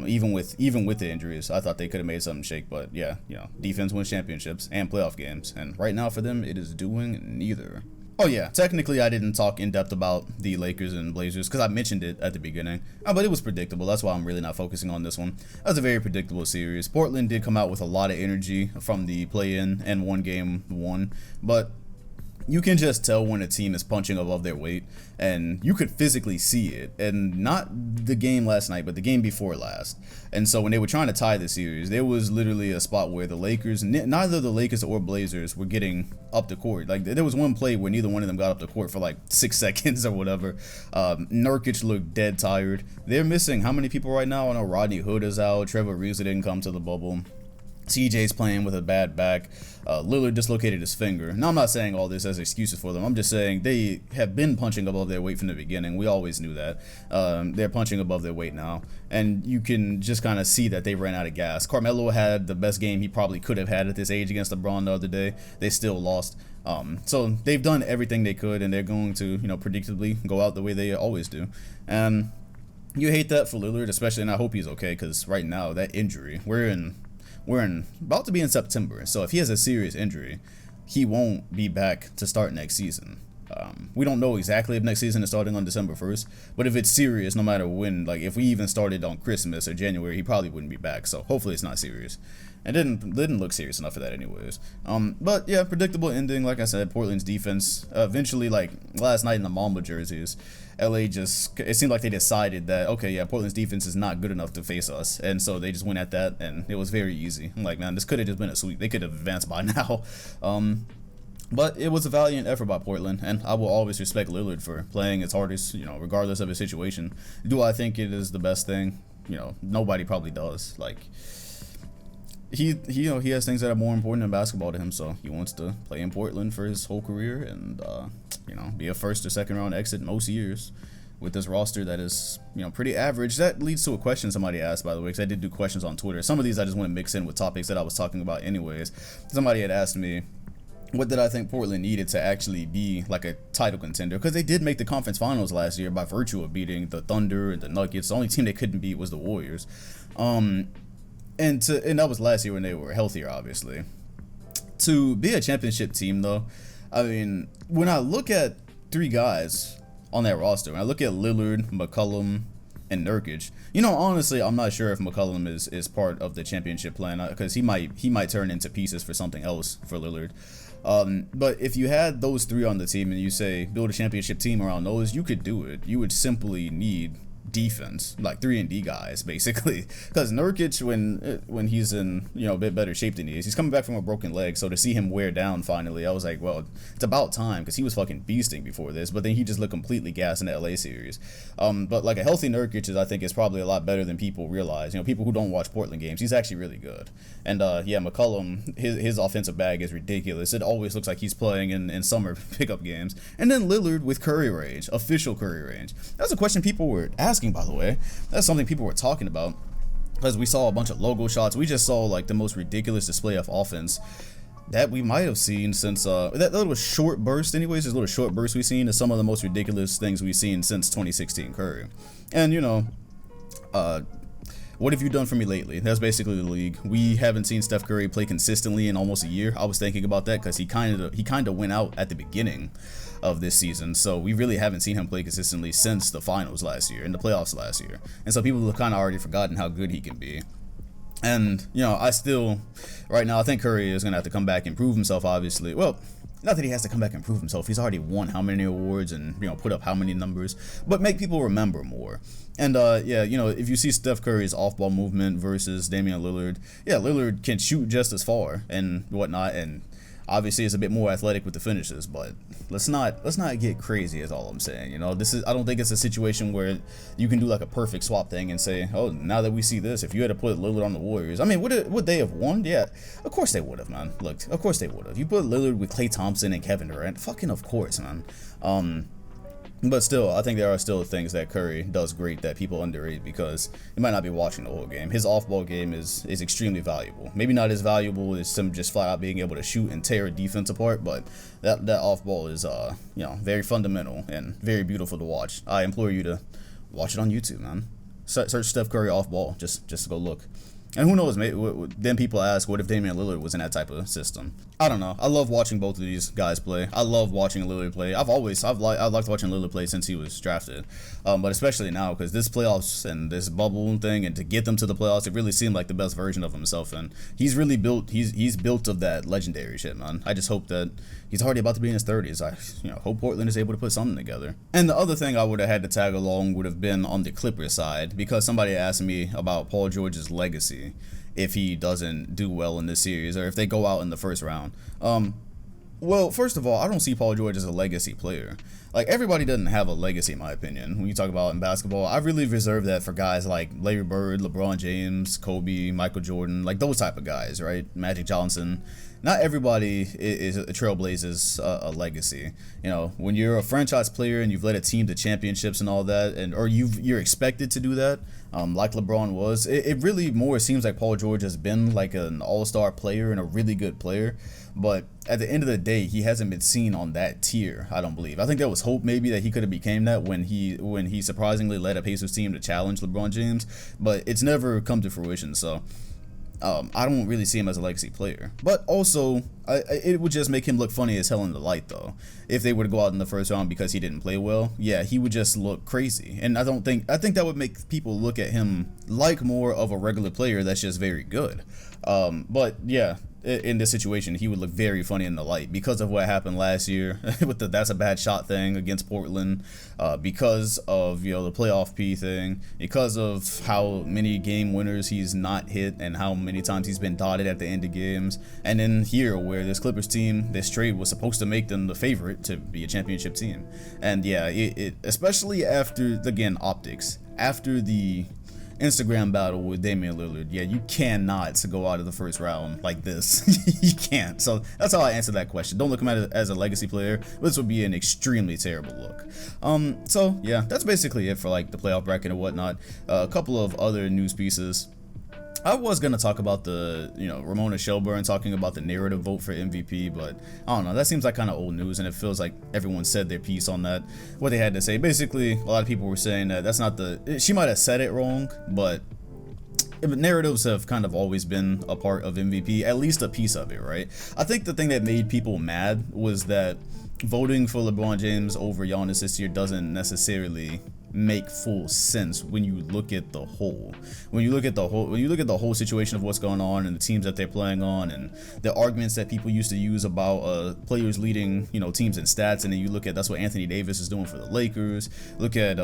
Speaker 1: Even with the injuries, I thought they could have made something shake. But yeah, defense wins championships and playoff games, and right now for them, it is doing neither. Oh yeah, technically I didn't talk in depth about the Lakers and Blazers because I mentioned it at the beginning, but it was predictable. That's why I'm really not focusing on this one. That was a very predictable series. Portland did come out with a lot of energy from the play-in and one game won, but you can just tell when a team is punching above their weight, and you could physically see it. And not the game last night, but the game before last. And so when they were trying to tie the series, there was literally a spot where the Lakers, neither the Lakers or Blazers were getting up the court. Like, there was one play where neither one of them got up the court for like 6 seconds or whatever. Nurkic looked dead tired. They're missing how many people right now? I know Rodney Hood is out. Trevor Ariza didn't come to the bubble. CJ's playing with a bad back. Lillard dislocated his finger. Now, I'm not saying all this as excuses for them. I'm just saying they have been punching above their weight from the beginning. We always knew that. They're punching above their weight now. And you can just kind of see that they ran out of gas. Carmelo had the best game he probably could have had at this age against LeBron the other day. They still lost. So they've done everything they could, and they're going to, predictably go out the way they always do. And you hate that for Lillard, especially, and I hope he's okay, because right now, that injury, we're about to be in September, so if he has a serious injury, he won't be back to start next season. We don't know exactly if next season is starting on December 1st, but if it's serious, no matter when, like if we even started on Christmas or January, he probably wouldn't be back, so hopefully it's not serious. It didn't look serious enough for that anyways. But yeah, predictable ending. Like I said, Portland's defense eventually, like last night in the Mamba jerseys, it seemed like they decided that, okay, yeah, Portland's defense is not good enough to face us, and so they just went at that, and it was very easy. I'm like, man, this could have just been a sweep. They could have advanced by now. But it was a valiant effort by Portland, and I will always respect Lillard for playing his hardest, regardless of his situation. Do I think it is the best thing? Nobody probably does. Like, he has things that are more important than basketball to him, so he wants to play in Portland for his whole career and, be a first or second round exit most years with this roster that is, pretty average. That leads to a question somebody asked, by the way, because I did do questions on Twitter. Some of these I just want to mix in with topics that I was talking about anyways. Somebody had asked me, what did I think Portland needed to actually be like a title contender? Because they did make the conference finals last year by virtue of beating the Thunder and the Nuggets. The only team they couldn't beat was the Warriors. And that was last year when they were healthier, obviously. To be a championship team, though, I mean, when I look at three guys on that roster, when I look at Lillard, McCollum, and Nurkic, honestly, I'm not sure if McCollum is part of the championship plan, because he might turn into pieces for something else for Lillard. But if you had those three on the team and you say build a championship team around those, you could do it. You would simply need defense, like 3-and-D guys, basically. Because Nurkic, when he's in a bit better shape than he is, he's coming back from a broken leg, so to see him wear down finally, I was like, well, it's about time, because he was fucking beasting before this, but then he just looked completely gassed in the LA series. But like a healthy Nurkic I think is probably a lot better than people realize. People who don't watch Portland games, he's actually really good. And yeah, McCollum, his offensive bag is ridiculous. It always looks like he's playing in summer pickup games. And then Lillard with Curry range, official Curry range. That's a question people were asking, by the way. That's something people were talking about, because we saw a bunch of logo shots. We just saw like the most ridiculous display of offense that we might have seen since that little short burst anyways. This little short burst we've seen is some of the most ridiculous things we've seen since 2016 Curry. And what have you done for me lately? That's basically the league. We haven't seen Steph Curry play consistently in almost a year. I was thinking about that because he kind of went out at the beginning of this season, so we really haven't seen him play consistently since the finals last year and the playoffs last year. And so people have kind of already forgotten how good he can be. And right now I think Curry is gonna have to come back and prove himself. Obviously, well, not that he has to come back and prove himself. He's already won how many awards and put up how many numbers, but make people remember more. And yeah, if you see Steph Curry's off-ball movement versus Damian Lillard, yeah, Lillard can shoot just as far and whatnot, and obviously is a bit more athletic with the finishes, but let's not get crazy is all I'm saying. I don't think it's a situation where you can do like a perfect swap thing and say, oh, now that we see this, if you had to put Lillard on the Warriors, I mean, would they have won? Yeah, of course they would have, man. Look, of course they would have. You put Lillard with Klay Thompson and Kevin Durant, fucking of course, man. But still, I think there are still things that Curry does great that people underrate because you might not be watching the whole game. His off-ball game is extremely valuable. Maybe not as valuable as some just flat out being able to shoot and tear a defense apart, but that off-ball is very fundamental and very beautiful to watch. I implore you to watch it on YouTube, man. Search Steph Curry off-ball. Just go look. And who knows, then people ask, what if Damian Lillard was in that type of system? I don't know. I love watching both of these guys play. I love watching Lillard play. I've liked watching Lillard play since he was drafted. But especially now, because this playoffs and this bubble thing, and to get them to the playoffs, it really seemed like the best version of himself. And he's really built, he's built of that legendary shit, man. I just hope that he's already about to be in his 30s. I hope Portland is able to put something together. And the other thing I would have had to tag along would have been on the Clippers side, because somebody asked me about Paul George's legacy if he doesn't do well in this series, or if they go out in the first round. Well, first of all, I don't see Paul George as a legacy player. Like, everybody doesn't have a legacy, in my opinion. When you talk about in basketball, I really reserve that for guys like Larry Bird, LeBron James, Kobe, Michael Jordan, like those type of guys, right? Magic Johnson. Not everybody is trailblazes a legacy. When you're a franchise player and you've led a team to championships and all that, or you're expected to do that, like LeBron was, it really more seems like Paul George has been like an all-star player and a really good player. But at the end of the day, he hasn't been seen on that tier, I don't believe. I think there was hope maybe that he could have became that when he surprisingly led a Pacers team to challenge LeBron James, but it's never come to fruition. So I don't really see him as a legacy player. But also, it would just make him look funny as hell in the light, though. If they were to go out in the first round because he didn't play well, yeah, he would just look crazy. And I think that would make people look at him like more of a regular player that's just very good. But yeah, in this situation, he would look very funny in the light because of what happened last year with the "that's a bad shot" thing against Portland, because of the playoff P thing, because of how many game winners he's not hit and how many times he's been dotted at the end of games, and then here where this Clippers team, this trade was supposed to make them the favorite to be a championship team, and yeah, it especially after, again, optics, after the Instagram battle with Damian Lillard, yeah, you cannot go out of the first round like this. You can't. So that's how I answer that question. Don't look at him as a legacy player, but this would be an extremely terrible look. So yeah, that's basically it for like the playoff bracket and whatnot. A couple of other news pieces. I was going to talk about the, Ramona Shelburne talking about the narrative vote for MVP, but I don't know, that seems like kind of old news, and it feels like everyone said their piece on that, what they had to say. Basically, a lot of people were saying that that's not she might have said it wrong, but narratives have kind of always been a part of MVP, at least a piece of it, right? I think the thing that made people mad was that voting for LeBron James over Giannis this year doesn't necessarily make full sense when you look at the whole. When you look at the whole situation of what's going on and the teams that they're playing on and the arguments that people used to use about players leading, teams in stats, and then you look at that's what Anthony Davis is doing for the Lakers. Look at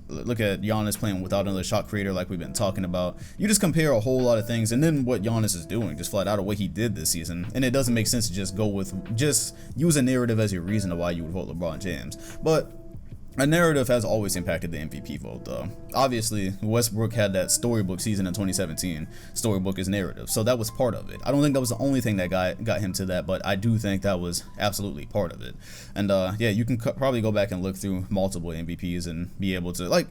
Speaker 1: Giannis playing without another shot creator like we've been talking about. You just compare a whole lot of things, and then what Giannis is doing, just flat out of what he did this season, and it doesn't make sense to just use a narrative as your reason to why you would vote LeBron James. But a narrative has always impacted the MVP vote, though. Obviously, Westbrook had that storybook season in 2017. Storybook is narrative, so that was part of it. I don't think that was the only thing that got him to that, but I do think that was absolutely part of it. And yeah, you can probably go back and look through multiple MVPs and be able to, like,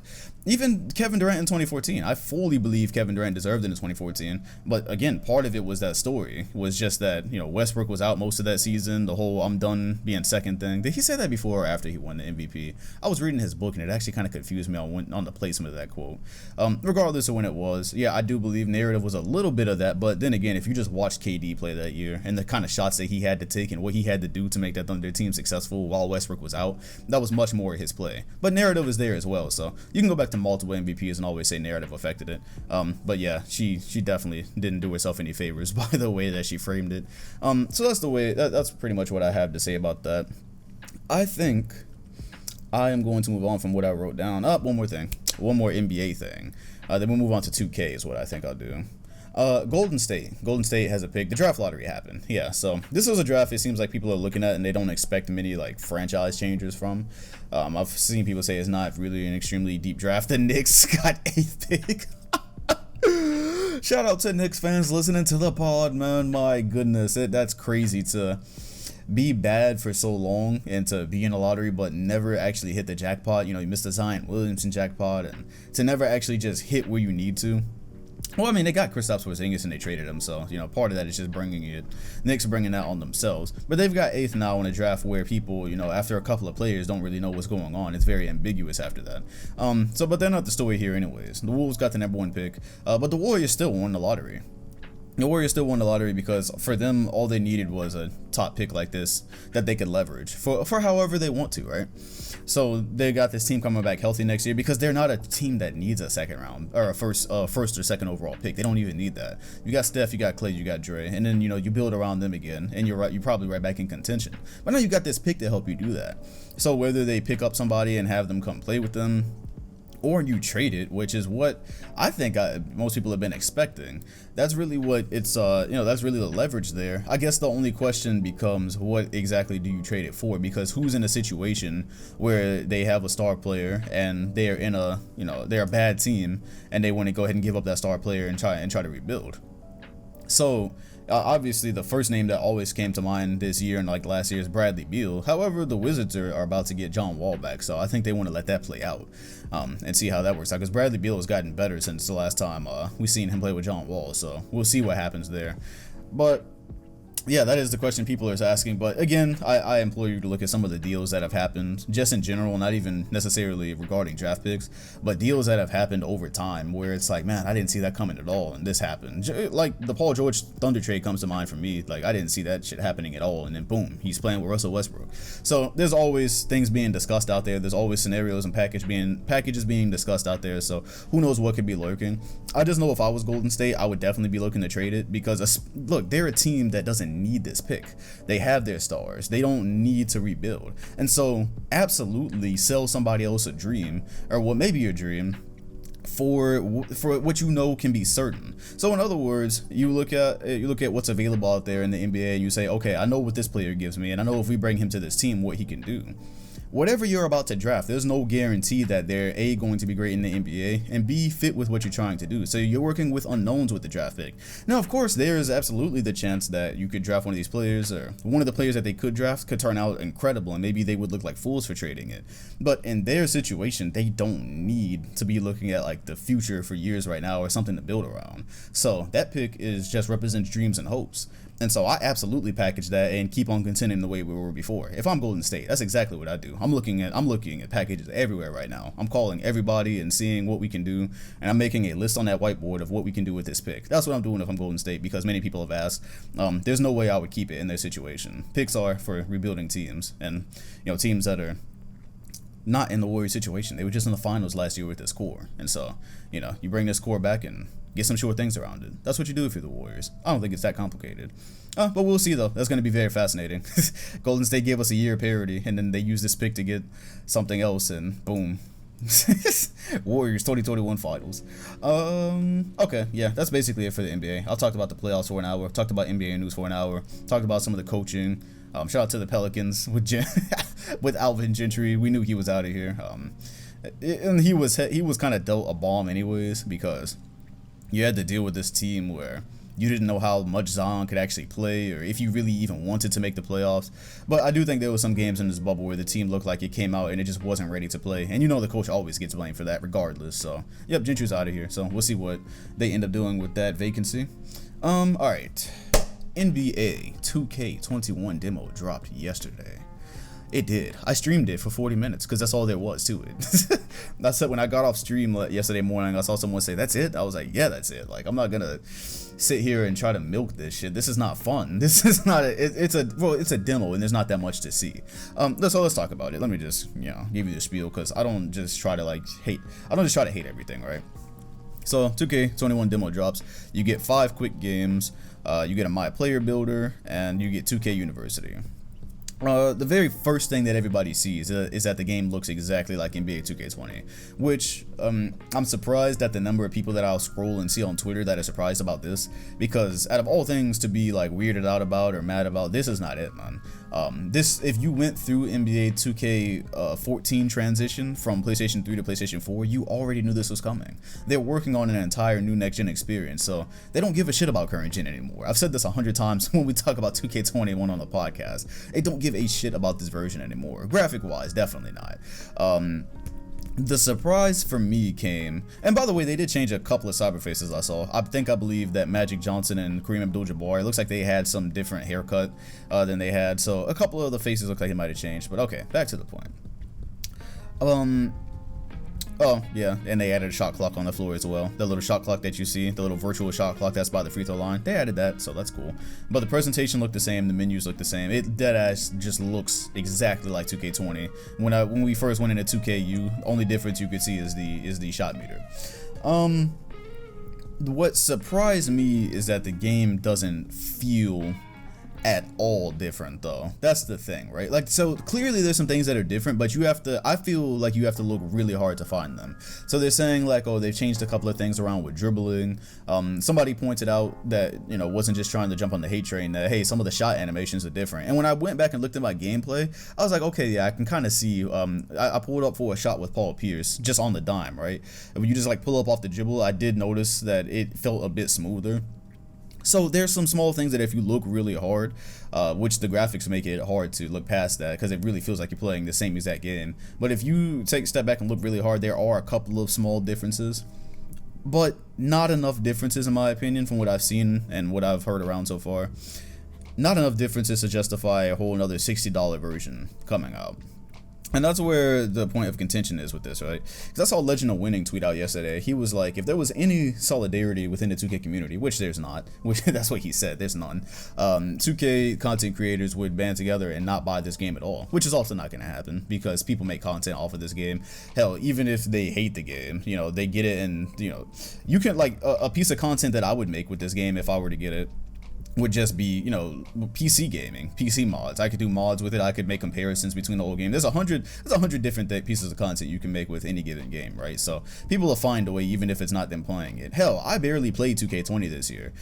Speaker 1: even Kevin Durant in 2014. I fully believe Kevin Durant deserved it in 2014, but again, part of it was that story, was just that, Westbrook was out most of that season, the whole "I'm done being second" thing. Did he say that before or after he won the MVP? I was reading his book and it actually kind of confused me on the placement of that quote. Regardless of when it was, yeah, I do believe narrative was a little bit of that, but then again, if you just watched KD play that year and the kind of shots that he had to take and what he had to do to make that Thunder team successful while Westbrook was out, that was much more his play. But narrative is there as well, so you can go back to multiple MVPs and always say narrative affected it. But yeah, she definitely didn't do herself any favors by the way that she framed it. So that's pretty much what I have to say about that. I think I am going to move on from what I wrote down. One more thing. One more NBA thing. Then we'll move on to 2K is what I think I'll do. Golden State. Golden State has a pick. The draft lottery happened. Yeah, so this was a draft it seems like people are looking at and they don't expect many like franchise changers from. I've seen people say it's not really an extremely deep draft. The Knicks got 8th pick. Shout out to Knicks fans listening to the pod, man. My goodness, that's crazy to be bad for so long and to be in a lottery but never actually hit the jackpot. You missed the Zion Williamson jackpot, and to never actually just hit where you need to. Well, I mean, they got Kristaps Porzingis and they traded him, so, part of that is just Knicks bringing that on themselves. But they've got 8th now in a draft where people, after a couple of players don't really know what's going on. It's very ambiguous after that. But they're not the story here anyways. The Wolves got the #1 pick, but the Warriors still won the lottery. The Warriors still won the lottery because for them, all they needed was a top pick like this that they could leverage for however they want to, right? So they got this team coming back healthy next year because they're not a team that needs a second round or a first or second overall pick. They don't even need that. You got Steph, you got Clay, you got Dre, and then you build around them again, and you're probably right back in contention. But now you got this pick to help you do that. So whether they pick up somebody and have them come play with them, or you trade it, which is what I think most people have been expecting. That's really what it's, that's really the leverage there. I guess the only question becomes, what exactly do you trade it for? Because who's in a situation where they have a star player and they're in a, they're a bad team and they want to go ahead and give up that star player and try to rebuild? So obviously, the first name that always came to mind this year and like last year is Bradley Beal. However, the Wizards are about to get John Wall back, so I think they want to let that play out and see how that works out. Because Bradley Beal has gotten better since the last time we seen him play with John Wall, so we'll see what happens there. But yeah, that is the question people are asking. But again, I implore you to look at some of the deals that have happened just in general, not even necessarily regarding draft picks, but deals that have happened over time where it's like, man, I didn't see that coming at all, and this happened. Like the Paul George Thunder trade comes to mind for me. Like, I didn't see that shit happening at all, and then boom, he's playing with Russell Westbrook. So there's always things being discussed out there. There's always scenarios and packages being discussed out there. So who knows what could be lurking. I just know if I was Golden State, I would definitely be looking to trade it because look, they're a team that doesn't need this pick. They have their stars. They don't need to rebuild. And so absolutely sell somebody else a dream, or what may be your dream, for what can be certain. So in other words, you look at what's available out there in the NBA and you say, okay, I know what this player gives me, and I know if we bring him to this team what he can do. Whatever you're about to draft, there's no guarantee that they're A, going to be great in the NBA, and B, fit with what you're trying to do. So you're working with unknowns with the draft pick. Now, of course, there is absolutely the chance that you could draft one of these players, or one of the players that they could draft could turn out incredible, and maybe they would look like fools for trading it. But in their situation, they don't need to be looking at like the future for years right now or something to build around. So that pick just represents dreams and hopes. And so I absolutely package that and keep on contending the way we were before. If I'm Golden State, that's exactly what I do. I'm looking at packages everywhere right now. I'm calling everybody and seeing what we can do, and I'm making a list on that whiteboard of what we can do with this pick. That's what I'm doing if I'm Golden State, because many people have asked. There's no way I would keep it in their situation. Picks are for rebuilding teams, and teams that are not in the Warriors situation. They were just in the finals last year with this core, and so you bring this core back and get some short things around it. That's what you do if you're the Warriors. I don't think it's that complicated. But we'll see, though. That's going to be very fascinating. Golden State gave us a year parity, and then they used this pick to get something else, and boom. Warriors 2021 finals. Okay, yeah, that's basically it for the NBA. I'll talk about the playoffs for an hour. Talked about NBA news for an hour. Talked about some of the coaching. Shout out to the Pelicans with with Alvin Gentry. We knew he was out of here. And he was kind of dealt a bomb anyways, because you had to deal with this team where you didn't know how much Zion could actually play, or if you really even wanted to make the playoffs. But I do think there was some games in this bubble where the team looked like it came out and it just wasn't ready to play. And the coach always gets blamed for that regardless. So, yep, Gentry's out of here. So we'll see what they end up doing with that vacancy. Alright. NBA 2K21 demo dropped yesterday. It did. I streamed it for 40 minutes because that's all there was to it. That's it. When I got off stream yesterday morning, I saw someone say, "That's it?" I was like, yeah, that's it. Like, I'm not gonna sit here and try to milk this shit. This is not fun. This is not it's a demo, and there's not that much to see. Let's talk about it. Let me just give you the spiel, because I don't just try to hate. I don't just try to hate everything, right? So 2K21 demo drops. You get 5 quick games. You get a My Player Builder, and you get 2K University. The very first thing that everybody sees is that the game looks exactly like NBA 2K20, which I'm surprised at the number of people that I'll scroll and see on Twitter that are surprised about this, because out of all things to be like weirded out about or mad about, this is not it, man. If you went through NBA 2K14 transition from PlayStation 3 to PlayStation 4, you already knew this was coming. They're working on an entire new next-gen experience, so they don't give a shit about current gen anymore. I've said this 100 times when we talk about 2K21 on the podcast. They don't give a shit about this version anymore. Graphic-wise, definitely not. The surprise for me came, and by the way, they did change a couple of cyber faces I saw. I believe that Magic Johnson and Kareem Abdul-Jabbar, it looks like they had some different haircut than they had, so a couple of the faces look like they might have changed, but okay, back to the point. Oh, yeah, and they added a shot clock on the floor as well. The little shot clock that you see, the little virtual shot clock that's by the free throw line, they added that, so that's cool. But the presentation looked the same, the menus look the same. It deadass just looks exactly like 2K20. When we first went into 2KU, only difference you could see is the shot meter. What surprised me is that the game doesn't feel at all different, though. That's the thing, right? Like, so clearly there's some things that are different, but I feel like you have to look really hard to find them. So they're saying like, oh, they've changed a couple of things around with dribbling. Somebody pointed out that, wasn't just trying to jump on the hate train, that hey, some of the shot animations are different. And when I went back and looked at my gameplay, I was like, okay, yeah, I can kind of see. I pulled up for a shot with Paul Pierce just on the dime, right? And when you just like pull up off the dribble, I did notice that it felt a bit smoother. So there's some small things that if you look really hard, which the graphics make it hard to look past that, because it really feels like you're playing the same exact game. But if you take a step back and look really hard, there are a couple of small differences, but not enough differences in my opinion from what I've seen and what I've heard around so far. Not enough differences to justify a whole another $60 version coming out. And that's where the point of contention is with this, right? Because I saw Legend of Winning tweet out yesterday. He was like, if there was any solidarity within the 2K community, which there's not, which that's what he said, there's none, 2K content creators would band together and not buy this game at all, which is also not going to happen because people make content off of this game. Hell, even if they hate the game, they get it, and, you can, like, a piece of content that I would make with this game if I were to get it would just be, PC gaming, PC mods. I could do mods with it. I could make comparisons between the whole game. There's 100 different pieces of content you can make with any given game, right? So people will find a way, even if it's not them playing it. Hell, I barely played 2K20 this year.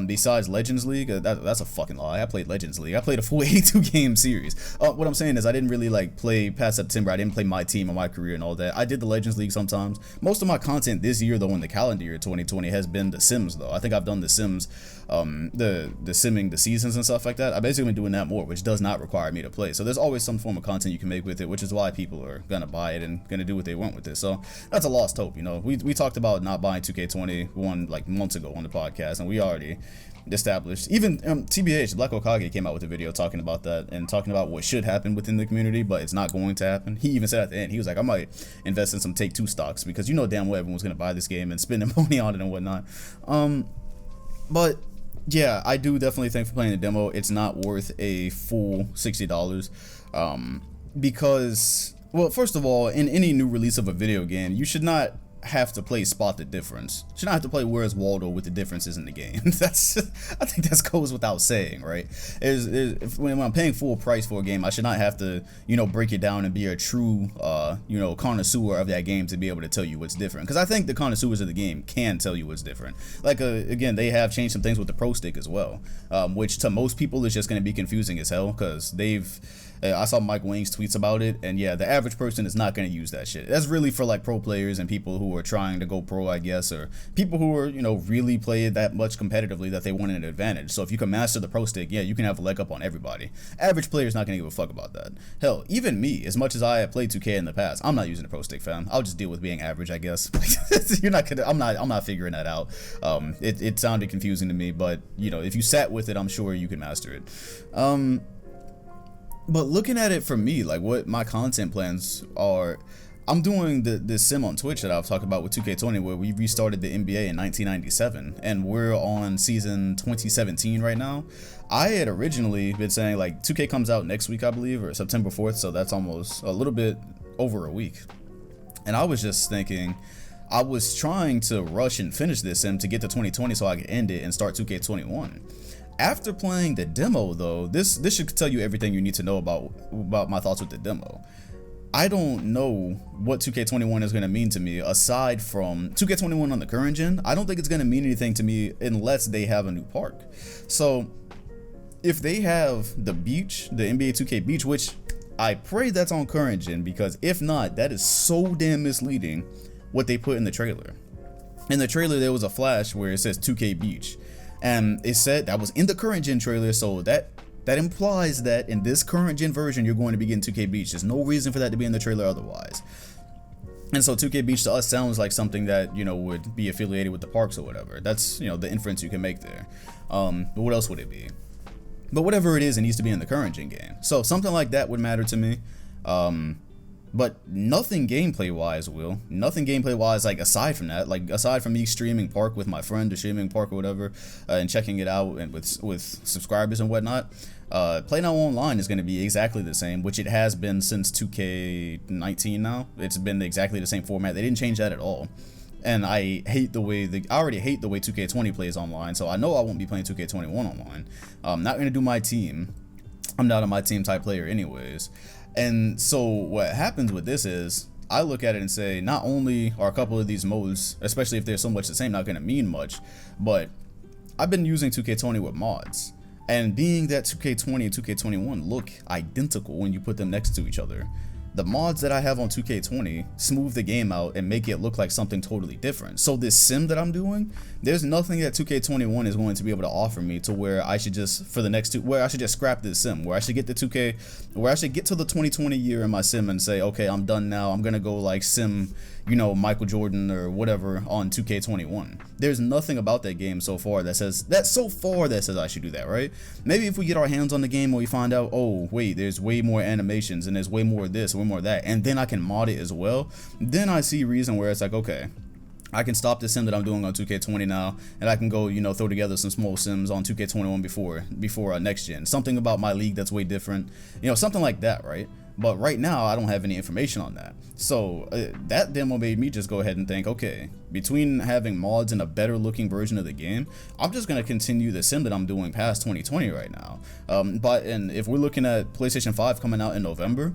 Speaker 1: Besides Legends League, that's a fucking lie. I played Legends League. I played a full 82 game series. What I'm saying is I didn't really like play past September. I didn't play my team or my career and all that. I did the Legends League sometimes. Most of my content this year, though, in the calendar year 2020 has been The Sims, though. I think I've done The Sims, the simming the seasons and stuff like that. I've basically been doing that more, which does not require me to play. So there's always some form of content you can make with it, which is why people are gonna buy it and gonna do what they want with it. So that's a lost hope. We talked about not buying 2K21 like months ago on the podcast, and we already established. Even TBH Black Okage came out with a video talking about that and talking about what should happen within the community, but it's not going to happen. He even said at the end, he was like, I might invest in some Take-Two stocks because damn well everyone's gonna buy this game and spend their money on it and whatnot. But yeah, I do definitely think for playing the demo, it's not worth a full $60, because, well, first of all, in any new release of a video game, you should not have to play Spot the Difference. You should not have to play Where's Waldo with the differences in the game. I think that goes without saying, right? When I'm paying full price for a game, I should not have to, break it down and be a true, connoisseur of that game to be able to tell you what's different. Because I think the connoisseurs of the game can tell you what's different. Like, again, they have changed some things with the Pro Stick as well, which to most people is just going to be confusing as hell because I saw Mike Wing's tweets about it, and yeah, the average person is not going to use that shit. That's really for like pro players and people who are trying to go pro, I guess, or people who are, really play it that much competitively that they want an advantage. So if you can master the Pro Stick, yeah, you can have a leg up on everybody. Average player is not going to give a fuck about that. Hell, even me, as much as I have played 2K in the past, I'm not using the Pro Stick, fam. I'll just deal with being average, I guess. I'm not figuring that out. It sounded confusing to me, but if you sat with it, I'm sure you can master it. But looking at it from me, like what my content plans are, I'm doing this sim on Twitch that I've talked about with 2K20 where we restarted the NBA in 1997 and we're on season 2017 right now. I had originally been saying like 2K comes out next week, I believe, or September 4th, so that's almost a little bit over a week. And I was just thinking, I was trying to rush and finish this sim to get to 2020 so I could end it and start 2K21. After playing the demo, though, this should tell you everything you need to know about my thoughts with the demo. I don't know what 2K21 is going to mean to me aside from 2K21 on the current gen. I don't think it's going to mean anything to me unless they have a new park. So if they have the beach, the NBA 2K beach, which I pray that's on current gen, because if not, that is so damn misleading what they put in the trailer. In the trailer, there was a flash where it says 2K beach, and it said that was in the current gen trailer, so that implies that in this current gen version, you're going to be getting 2K Beach. There's no reason for that to be in the trailer otherwise. And so 2K Beach to us sounds like something that, you know, would be affiliated with the parks or whatever. That's, you know, the inference you can make there. But what else would it be? But whatever it is, it needs to be in the current gen game. So something like that would matter to me. But nothing gameplay wise will. Nothing gameplay wise, like aside from that, like aside from me streaming Park with my friend or streaming Park or whatever, and checking it out and with subscribers and whatnot. Play Now Online is going to be exactly the same, which it has been since 2K19 now. It's been exactly the same format. They didn't change that at all. And I hate the way I already hate the way 2K20 plays online, so I know I won't be playing 2K21 online. I'm not going to do my team. I'm not a my team type player anyways. And so what happens with this is I look at it and say, not only are a couple of these modes, especially if they're so much the same, not going to mean much, but I've been using 2K20 with mods. And being that 2K20 and 2K21 look identical when you put them next to each other, the mods that I have on 2K20 smooth the game out and make it look like something totally different. So this sim that I'm doing, there's nothing that 2K21 is going to be able to offer me to where I should just, for the next two, where I should just scrap this sim, where I should get the 2K, where I should get to the 2020 year in my sim and say, okay, I'm done now. I'm going to go like sim, you know, Michael Jordan or whatever on 2K21. There's nothing about that game so far that says, I should do that, right? Maybe if we get our hands on the game and we find out, oh, wait, there's way more animations and there's way more of this, way more of that, and then I can mod it as well, then I see reason where it's like, okay, I can stop the sim that I'm doing on 2K20 now, and I can go, you know, throw together some small sims on 2K21 before next gen. Something about my league that's way different, you know, something like that, right? But right now, I don't have any information on that. So that demo made me just go ahead and think, okay, between having mods and a better looking version of the game, I'm just going to continue the sim that I'm doing past 2020 right now. And if we're looking at PlayStation 5 coming out in November,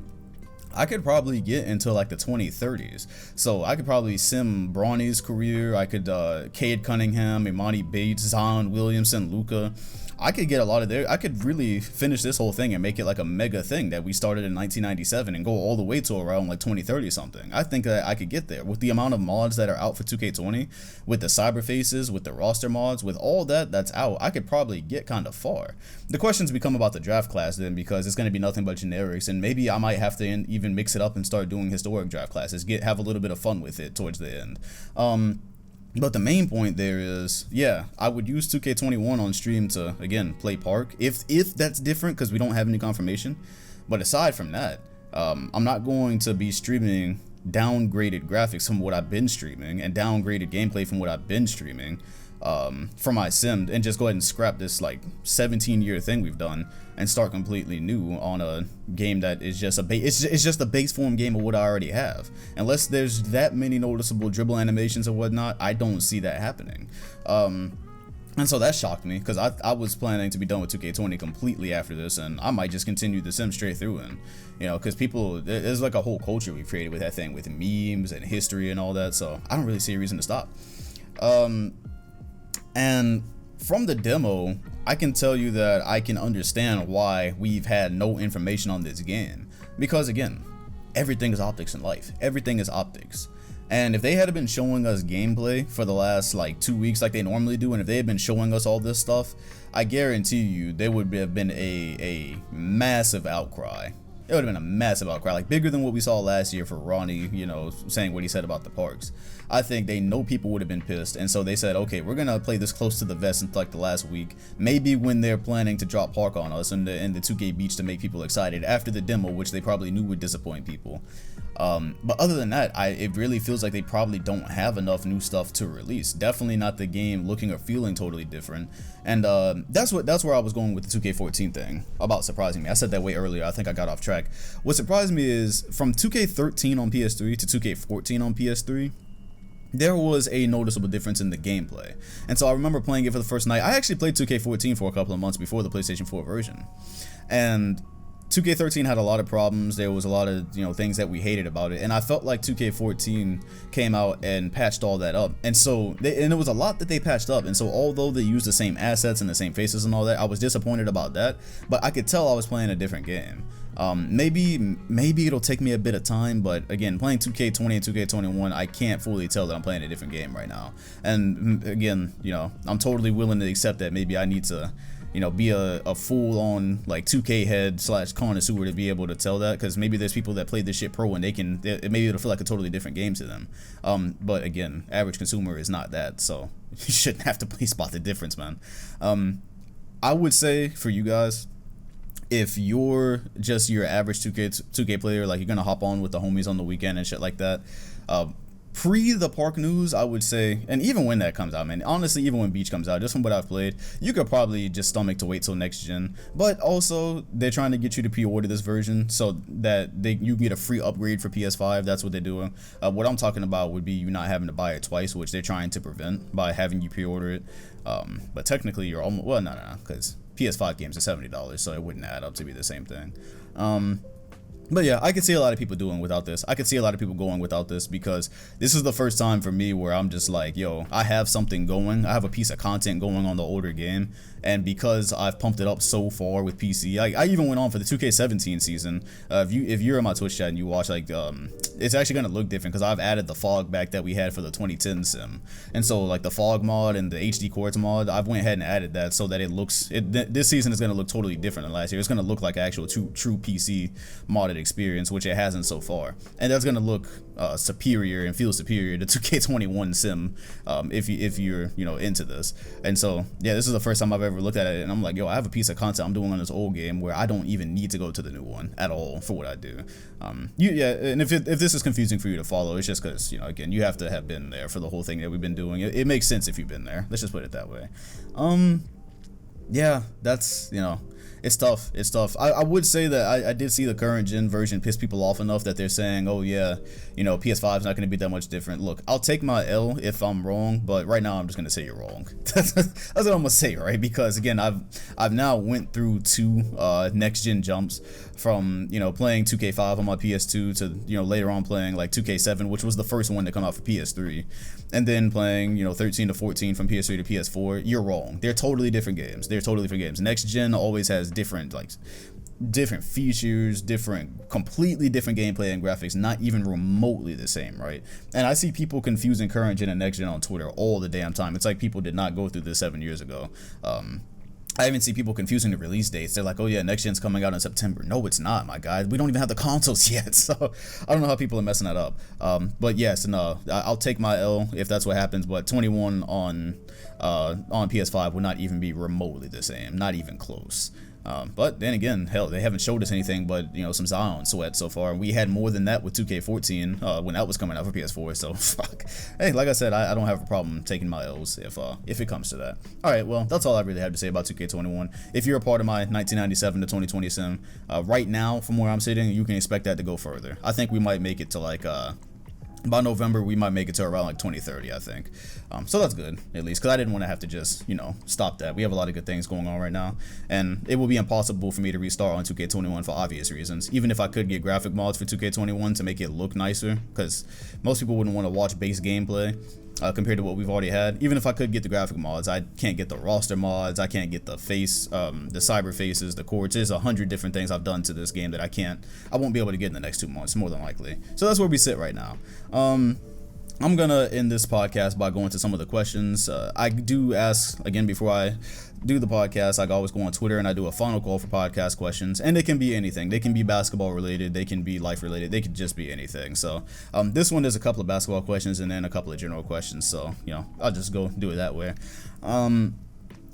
Speaker 1: I could probably get into like the 2030s. So I could probably sim Bronny's career. I could Cade Cunningham, Imani Bates, Zion Williamson, Luka. I could get a lot of there. I could really finish this whole thing and make it like a mega thing that we started in 1997 and go all the way to around like 2030 something. I think that I could get there with the amount of mods that are out for 2K20, with the cyber faces, with the roster mods, with all that's out. I could probably get kind of far. The questions become about the draft class then, because it's going to be nothing but generics, and maybe I might have to even mix it up and start doing historic draft classes, have a little bit of fun with it towards the end. But the main point there is, yeah, I would use 2K21 on stream to, again, play Park, if that's different, because we don't have any confirmation. But aside from that, I'm not going to be streaming downgraded graphics from what I've been streaming and downgraded gameplay from what I've been streaming for my sim, and just go ahead and scrap this like 17-year thing we've done and start completely new on a game that is just it's just a base form game of what I already have. Unless there's that many noticeable dribble animations or whatnot, I don't see that happening. And so that shocked me, because I was planning to be done with 2K20 completely after this, and I might just continue the sim straight through. And you know, because there's like a whole culture we've created with that thing, with memes and history and all that, so I don't really see a reason to stop. And from the demo, I can tell you that I can understand why we've had no information on this game. Because again, everything is optics in life. Everything is optics. And if they had been showing us gameplay for the last like 2 weeks like they normally do, and if they had been showing us all this stuff, I guarantee you there would have been a massive outcry. It would have been a massive outcry, like bigger than what we saw last year for Ronnie, you know, saying what he said about the parks. I think they know people would have been pissed, and so they said, okay, we're gonna play this close to the vest until like the last week, maybe when they're planning to drop Park on us in the 2K Beach to make people excited after the demo, which they probably knew would disappoint people. But other than that, it really feels like they probably don't have enough new stuff to release. Definitely not the game looking or feeling totally different. And that's where I was going with the 2K14 thing about surprising me. I said that way earlier. I think I got off track. What surprised me is from 2K13 on PS3 to 2K14 on PS3, there was a noticeable difference in the gameplay. And so I remember playing it for the first night. I actually played 2K14 for a couple of months before the PlayStation 4 version. And 2K13 had a lot of problems. There was a lot of, things that we hated about it. And I felt like 2K14 came out and patched all that up. And so, and it was a lot that they patched up. And so, although they used the same assets and the same faces and all that, I was disappointed about that. But I could tell I was playing a different game. Maybe it'll take me a bit of time, but again, playing 2K20 and 2K21, I can't fully tell that I'm playing a different game right now. And again, I'm totally willing to accept that maybe I need to, be a full-on like 2K head / connoisseur to be able to tell that, because maybe there's people that play this shit pro and maybe it'll feel like a totally different game to them. But again, average consumer is not that, so you shouldn't have to spot the difference, man. I would say for you guys, if you're just your average 2K player, like you're gonna hop on with the homies on the weekend and shit like that, pre the park news, I would say, and even when that comes out, man, honestly, even when Beach comes out, just from what I've played, you could probably just stomach to wait till next gen. But also, they're trying to get you to pre-order this version so that you get a free upgrade for PS5. That's what they're doing. What I'm talking about would be you not having to buy it twice, which they're trying to prevent by having you pre-order it. But technically, you're almost, well, no, because PS5 games are $70, so it wouldn't add up to be the same thing. But yeah, I could see a lot of people doing without this. I could see a lot of people going without this, because this is the first time for me where I'm just like, yo, I have something going. I have a piece of content going on the older game. And because I've pumped it up so far with PC, I even went on for the 2K17 season. If you're in my Twitch chat and you watch, like, it's actually going to look different because I've added the fog back that we had for the 2010 sim. And so, like, the fog mod and the HD quartz mod, I've went ahead and added that so that it looks, this season is going to look totally different than last year. It's going to look like actual true PC modded experience, which it hasn't so far. And that's going to look superior and feel superior to 2K21 sim if you're into this. And so yeah, this is the first time I've ever looked at it and I'm like, yo, I have a piece of content I'm doing on this old game where I don't even need to go to the new one at all for what I do. Yeah, and if this is confusing for you to follow, it's just because again, you have to have been there for the whole thing that we've been doing. It makes sense if you've been there. Let's just put it that way. Yeah, that's it's tough. I would say that I did see the current gen version piss people off enough that they're saying, oh yeah, PS5 is not going to be that much different. Look, I'll take my L if I'm wrong, but right now I'm just going to say you're wrong. That's what I'm going to say, right? Because again, I've now went through two next gen jumps from playing 2K5 on my PS2 to later on playing like 2K7, which was the first one to come out for PS3, and then playing 13 to 14 from PS3 to PS4. You're wrong. They're totally different games. Next gen always has different features, completely different gameplay and graphics, not even remotely the same, right? And I see people confusing current gen and next gen on Twitter all the damn time. It's like people did not go through this 7 years ago. I even see people confusing the release dates. They're like, oh yeah, next gen's coming out in September. No, it's not, my guy. We don't even have the consoles yet. So I don't know how people are messing that up. But yes, no, I'll take my L if that's what happens. But 21 on PS5 will not even be remotely the same, not even close. But then again, hell, they haven't showed us anything but some Zion sweat so far. We had more than that with 2K14 when that was coming out for PS4. So fuck. Hey, like I said, I don't have a problem taking my L's if it comes to that. All right, well, that's all I really have to say about 2K21. If you're a part of my 1997 to 2020 sim, right now from where I'm sitting, you can expect that to go further. I think we might make it to like by November, we might make it to around like 2030, I think. So that's good, at least, because I didn't want to have to just, stop that. We have a lot of good things going on right now, and it will be impossible for me to restart on 2K21 for obvious reasons. Even if I could get graphic mods for 2K21 to make it look nicer, because most people wouldn't want to watch base gameplay compared to what we've already had. Even if I could get the graphic mods, I can't get the roster mods, I can't get the face, the cyber faces, the quartz. There's 100 different things I've done to this game that I won't be able to get in the next 2 months, more than likely. So that's where we sit right now. I'm gonna end this podcast by going to some of the questions. I do ask, again, before I do the podcast, I always go on Twitter and I do a final call for podcast questions, and they can be anything. They can be basketball related, they can be life related, they could just be anything. So this one, there's a couple of basketball questions and then a couple of general questions, so I'll just go do it that way.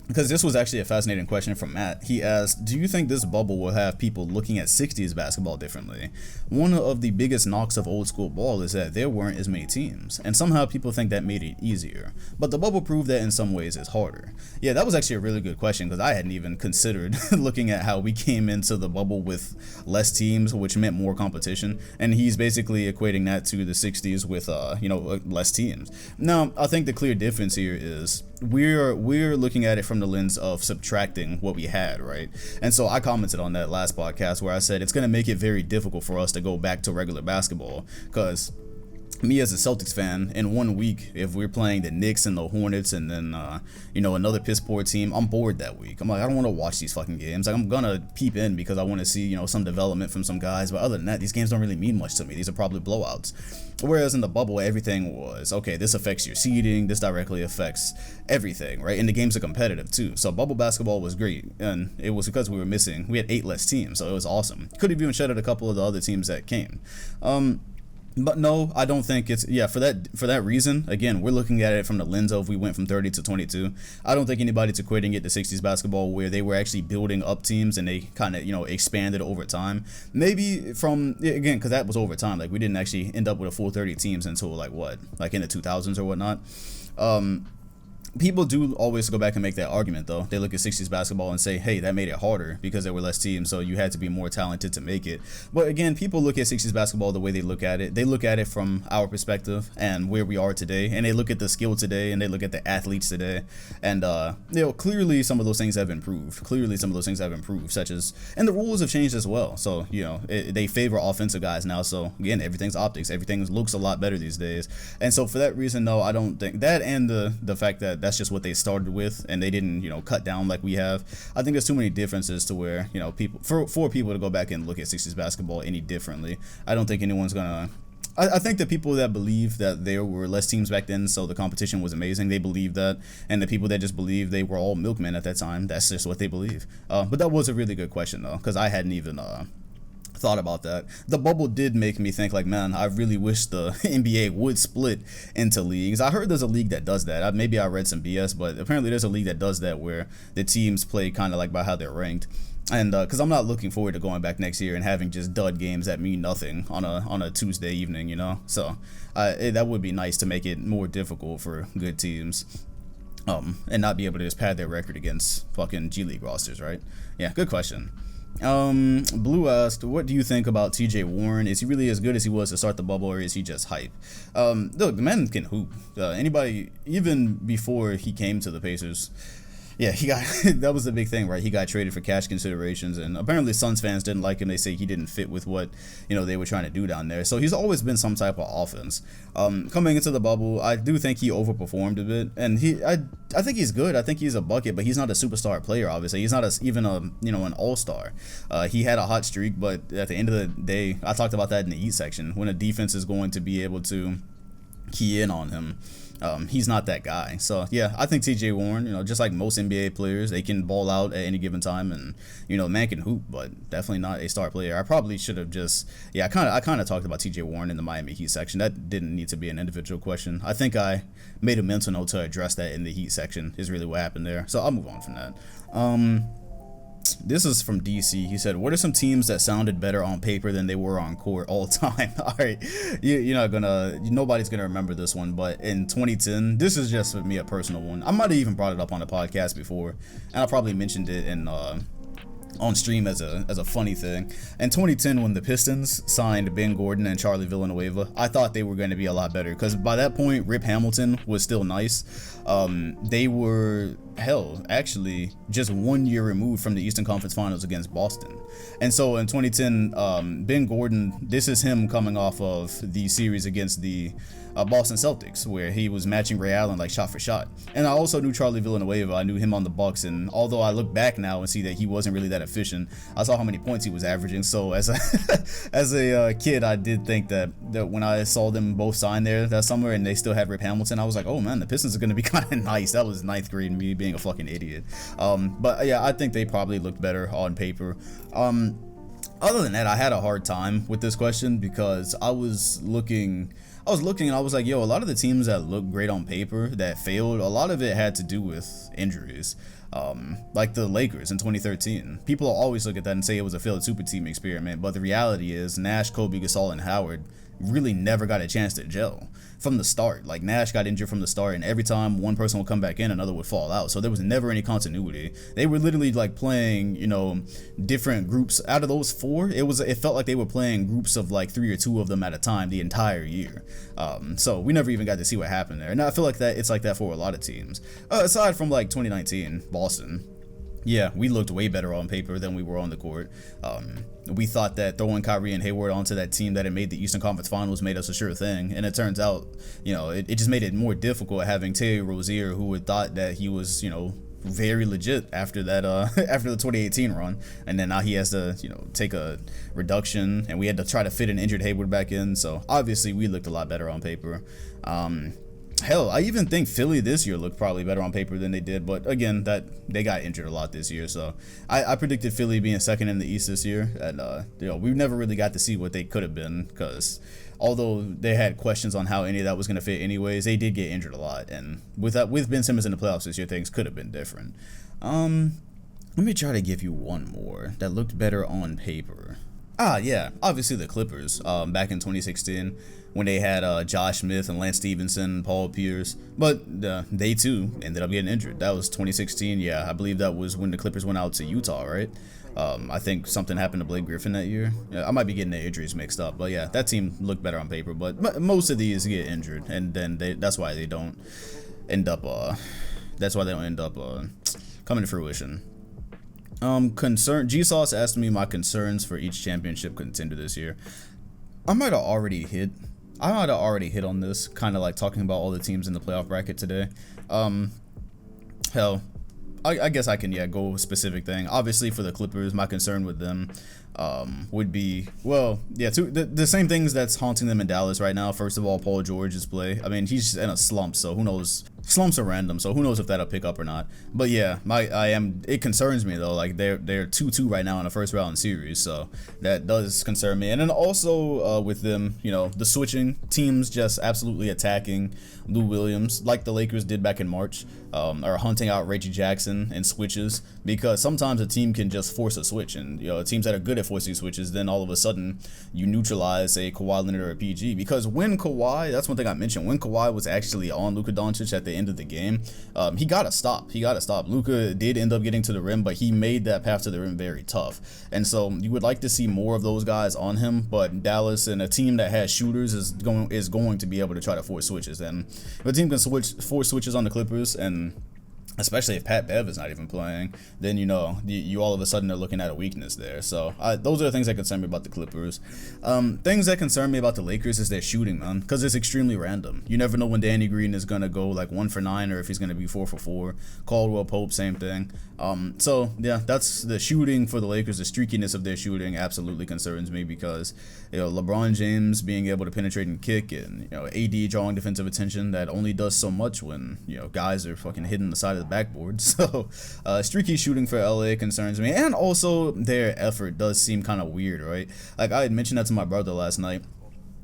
Speaker 1: because this was actually a fascinating question from Matt. He asked, do you think this bubble will have people looking at 60s basketball differently? One of the biggest knocks of old school ball is that there weren't as many teams, and somehow people think that made it easier. But the bubble proved that in some ways it's harder. Yeah, that was actually a really good question, because I hadn't even considered looking at how we came into the bubble with less teams, which meant more competition, and he's basically equating that to the 60s with, less teams. Now, I think the clear difference here is we're looking at it from the lens of subtracting what we had, right? And so I commented on that last podcast where I said it's going to make it very difficult for us to go back to regular basketball, because me as a Celtics fan, in 1 week, if we're playing the Knicks and the Hornets and then, another piss poor team, I'm bored that week. I'm like, I don't want to watch these fucking games. Like, I'm gonna peep in because I want to see, some development from some guys. But other than that, these games don't really mean much to me. These are probably blowouts. Whereas in the bubble, everything was, okay, this affects your seeding. This directly affects everything, right? And the games are competitive too. So bubble basketball was great. And it was because we had 8 less teams. So it was awesome. Could have even shut out a couple of the other teams that came. But no, I don't think it's, for that reason, again, we're looking at it from the lens of we went from 30 to 22. I don't think anybody's equating it to 60s basketball where they were actually building up teams and they kind of, expanded over time. Maybe again, because that was over time. Like, we didn't actually end up with a full 30 teams until like in the 2000s or whatnot. People do always go back and make that argument, though. They look at 60s basketball and say, hey, that made it harder because there were less teams, so you had to be more talented to make it. But again, people look at 60s basketball the way they look at it. They look at it from our perspective and where we are today, and they look at the skill today, and they look at the athletes today. And, clearly some of those things have improved. Such as, and the rules have changed as well. So, they favor offensive guys now. So, again, everything's optics. Everything looks a lot better these days. And so for that reason, no, I don't think that, and the fact that that's just what they started with and they didn't cut down like we have. I think there's too many differences to where people for people to go back and look at 60s basketball any differently. I don't think anyone's gonna. I think the people that believe that there were less teams back then, so the competition was amazing, they believe that. And the people that just believe they were all milkmen at that time, that's just what they believe. But that was a really good question, though, because I hadn't even thought about that. The bubble did make me think, like, man, I really wish the NBA would split into leagues. I heard there's a league that does that. Maybe I read some BS, but apparently there's a league that does that where the teams play kind of like by how they're ranked. And because I'm not looking forward to going back next year and having just dud games that mean nothing on a Tuesday evening, So that would be nice to make it more difficult for good teams. And not be able to just pad their record against fucking G League rosters, right? Yeah, good question. Blue asked, what do you think about TJ Warren? Is he really as good as he was to start the bubble, or is he just hype? Look, the man can hoop. Anybody, even before he came to the Pacers, yeah, he got that was the big thing, right? He got traded for cash considerations, and apparently Suns fans didn't like him. They say he didn't fit with what they were trying to do down there. So he's always been some type of offense. Coming into the bubble, I do think he overperformed a bit, and I think he's good. I think he's a bucket, but he's not a superstar player. Obviously, he's not even an all-star. He had a hot streak, but at the end of the day, I talked about that in the Heat section. When a defense is going to be able to key in on him, he's not that guy. So yeah, I think TJ Warren, just like most NBA players, they can ball out at any given time, and man can hoop, but definitely not a star player. I probably should have I kind of talked about TJ Warren in the Miami Heat section. That didn't need to be an individual question. I think I made a mental note to address that in the Heat section is really what happened there. So I'll move on from that. This is from DC. He said, what are some teams that sounded better on paper than they were on court all time? All right, nobody's gonna remember this one, but in 2010, this is just for me a personal one. I might have even brought it up on the podcast before, and I probably mentioned it in on stream as a funny thing. In 2010, when the Pistons signed Ben Gordon and Charlie Villanueva, I thought they were going to be a lot better, because by that point Rip Hamilton was still nice. They were actually just 1 year removed from the Eastern Conference Finals against Boston. And so in 2010, Ben Gordon, this is him coming off of the series against the Boston Celtics, where he was matching Ray Allen like shot for shot. And I also knew Charlie Villanueva. I knew him on the Bucks, and although I look back now and see that he wasn't really that efficient, I saw how many points he was averaging. So as a kid, I did think that when I saw them both sign there that summer and they still had Rip Hamilton, I was like, oh man, the Pistons are going to be kind of nice. That was ninth grade me being a fucking idiot. But yeah, I think they probably looked better on paper. Other than that, I had a hard time with this question because I was looking I was looking and I was like, yo, a lot of the teams that look great on paper that failed, a lot of it had to do with injuries. Like the Lakers in 2013. People always look at that and say it was a failed super team experiment, but the reality is Nash, Kobe, Gasol, and Howard really never got a chance to gel from the start. Like Nash got injured from the start, and every time one person would come back in, another would fall out. So there was never any continuity. They were literally like playing, you know, different groups. Out of those four, it felt like they were playing groups of like 3 or 2 of them at a time the entire year. So we never even got to see what happened there. And I feel like that it's like that for a lot of teams. Aside from like 2019, Boston. Yeah, we looked way better on paper than we were on the court. We thought that throwing Kyrie and Hayward onto that team that had made the Eastern Conference Finals made us a sure thing, and it turns out, you know, it just made it more difficult having Terry Rozier, who had thought that he was, you know, very legit after that after the 2018 run, and then now he has to, you know, take a reduction, and we had to try to fit an injured Hayward back in. So obviously we looked a lot better on paper. Hell, I even think Philly this year looked probably better on paper than they did, but again, that they got injured a lot this year, so I predicted Philly being second in the East this year, and you know, we never really got to see what they could have been, because although they had questions on how any of that was going to fit anyways, they did get injured a lot, and with Ben Simmons in the playoffs this year, things could have been different. Let me try to give you one more that looked better on paper. Yeah, obviously the Clippers, back in 2016, when they had Josh Smith and Lance Stevenson, Paul Pierce, but they too ended up getting injured. That was 2016. Yeah, I believe that was when the Clippers went out to Utah, right? I think something happened to Blake Griffin that year. Yeah, I might be getting the injuries mixed up, but yeah, that team looked better on paper. But most of these get injured, and then that's why they don't end up. Coming to fruition. G-Sauce asked me my concerns for each championship contender this year. I might have already hit on this, kind of like talking about all the teams in the playoff bracket today. Hell, I guess I can, go specific thing. Obviously for the Clippers, my concern with them would be, the same things that's haunting them in Dallas right now. First of all, Paul George's play. I mean, he's in a slump, so who knows? Slumps are random, so who knows if that'll pick up or not. But yeah, it concerns me though. Like they're 2-2 right now in the first round series, so that does concern me. And then also with them, the switching teams just absolutely attacking Lou Williams like the Lakers did back in March, or hunting out Reggie Jackson and switches, because sometimes a team can just force a switch, and teams that are good at forcing switches, then all of a sudden you neutralize a Kawhi Leonard or a PG. Because when Kawhi, that's one thing I mentioned, when Kawhi was actually on Luka Doncic at the end of the game, he got to stop. Luka did end up getting to the rim, but he made that path to the rim very tough, and so you would like to see more of those guys on him. But Dallas, and a team that has shooters, is going to be able to try to force switches, and if a team can force switches on the Clippers, and especially if Pat Bev is not even playing, then you all of a sudden are looking at a weakness there. So those are the things that concern me about the Clippers. Things that concern me about the Lakers is their shooting, man, because it's extremely random. You never know when Danny Green is gonna go like 1 for 9, or if he's gonna be 4 for 4. Caldwell Pope, same thing. So yeah, that's the shooting for the Lakers. The streakiness of their shooting absolutely concerns me, because LeBron James being able to penetrate and kick, and AD drawing defensive attention, that only does so much when guys are fucking hitting the side of the backboard. So streaky shooting for LA concerns me, and also their effort does seem kind of weird, right? Like I had mentioned that to my brother last night.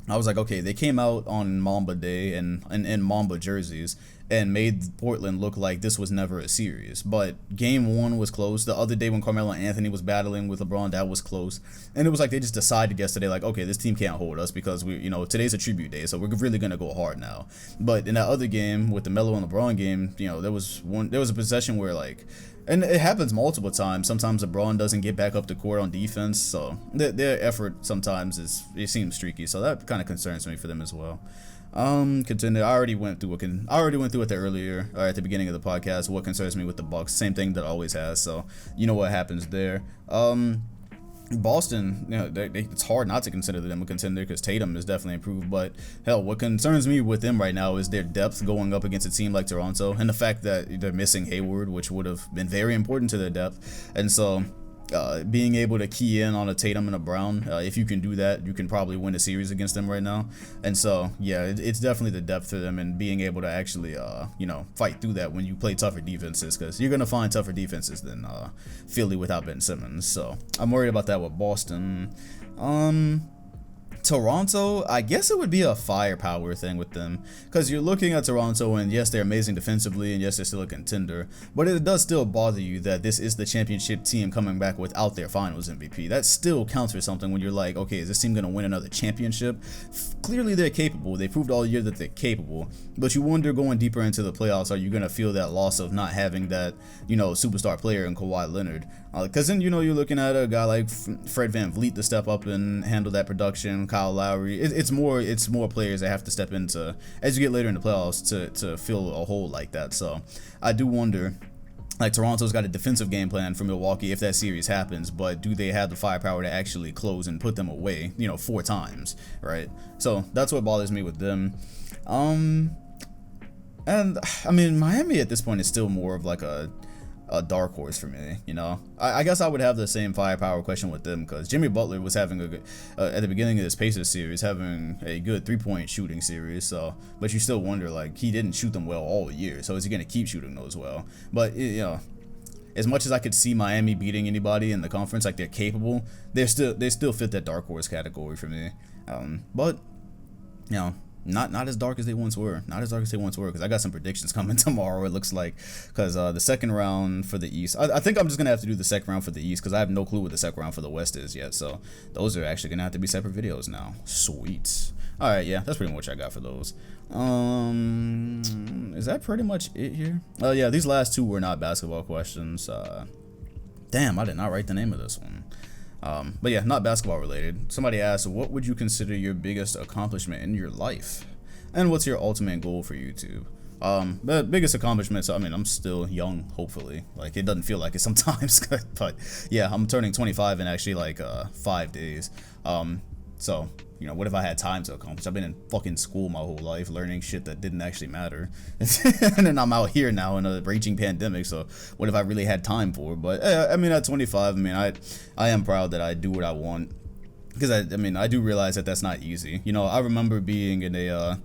Speaker 1: I was like, okay, they came out on Mamba Day and in Mamba jerseys and made Portland look like this was never a series. But game 1 was close. The other day when Carmelo Anthony was battling with LeBron, that was close. And it was like they just decided yesterday, like, okay, this team can't hold us, because today's a tribute day, so we're really gonna go hard now. But in that other game with the Melo and LeBron game, there was a possession where, like, and it happens multiple times. Sometimes LeBron doesn't get back up the court on defense, so their effort sometimes it seems streaky. So that kind of concerns me for them as well. Contender. I already went through it earlier, or at the beginning of the podcast. What concerns me with the Bucks? Same thing that always has. So you know what happens there. Boston, it's hard not to consider them a contender, because Tatum is definitely improved. But hell, what concerns me with them right now is their depth going up against a team like Toronto, and the fact that they're missing Hayward, which would have been very important to their depth. And so being able to key in on a Tatum and a Brown, if you can do that, you can probably win a series against them right now. And so yeah, it's definitely the depth to them, and being able to actually fight through that when you play tougher defenses, because you're gonna find tougher defenses than Philly without Ben Simmons. So I'm worried about that with Boston. Toronto, I guess it would be a firepower thing with them, because you're looking at Toronto and yes, they're amazing defensively and yes, they're still a contender, but it does still bother you that this is the championship team coming back without their finals MVP. That still counts for something when you're like, okay, is this team going to win another championship? Clearly they're capable. They proved all year that they're capable, but you wonder going deeper into the playoffs, are you going to feel that loss of not having that, superstar player in Kawhi Leonard? Because then, you're looking at a guy like Fred VanVleet to step up and handle that production, Kyle Lowry. It's more players that have to step into as you get later in the playoffs to fill a hole like that. So I do wonder, like, Toronto's got a defensive game plan for Milwaukee if that series happens, but do they have the firepower to actually close and put them away, 4 times, right? So that's what bothers me with them. And I mean, Miami at this point is still more of like a dark horse for me, I guess I would have the same firepower question with them, because Jimmy Butler was having a good at the beginning of this Pacers series, having a good 3-point shooting series. So, but you still wonder, like, he didn't shoot them well all year, so is he gonna keep shooting those well? But as much as I could see Miami beating anybody in the conference, like, they're capable, they still fit that dark horse category for me. But not as dark as they once were. Not as dark as they once were, because I got some predictions coming tomorrow, it looks like. Because the second round for the East, I think I'm just going to have to do the second round for the East, because I have no clue what the second round for the West is yet. So those are actually going to have to be separate videos now. Sweet. Alright, yeah, that's pretty much what I got for those. Is that pretty much it here? Oh, yeah, these last two were not basketball questions. Damn, I did not write the name of this one. But yeah, not basketball related. Somebody asked, what would you consider your biggest accomplishment in your life? And what's your ultimate goal for YouTube? The biggest accomplishments, I mean, I'm still young, hopefully. Like, it doesn't feel like it sometimes, but yeah, I'm turning 25 in actually like 5 days. So, what if I had time to accomplish? I've been in fucking school my whole life, learning shit that didn't actually matter. And then I'm out here now in a raging pandemic, so what if I really had time for it? But, I mean, at 25, I mean, I am proud that I do what I want. Because, I do realize that that's not easy. I remember being in a,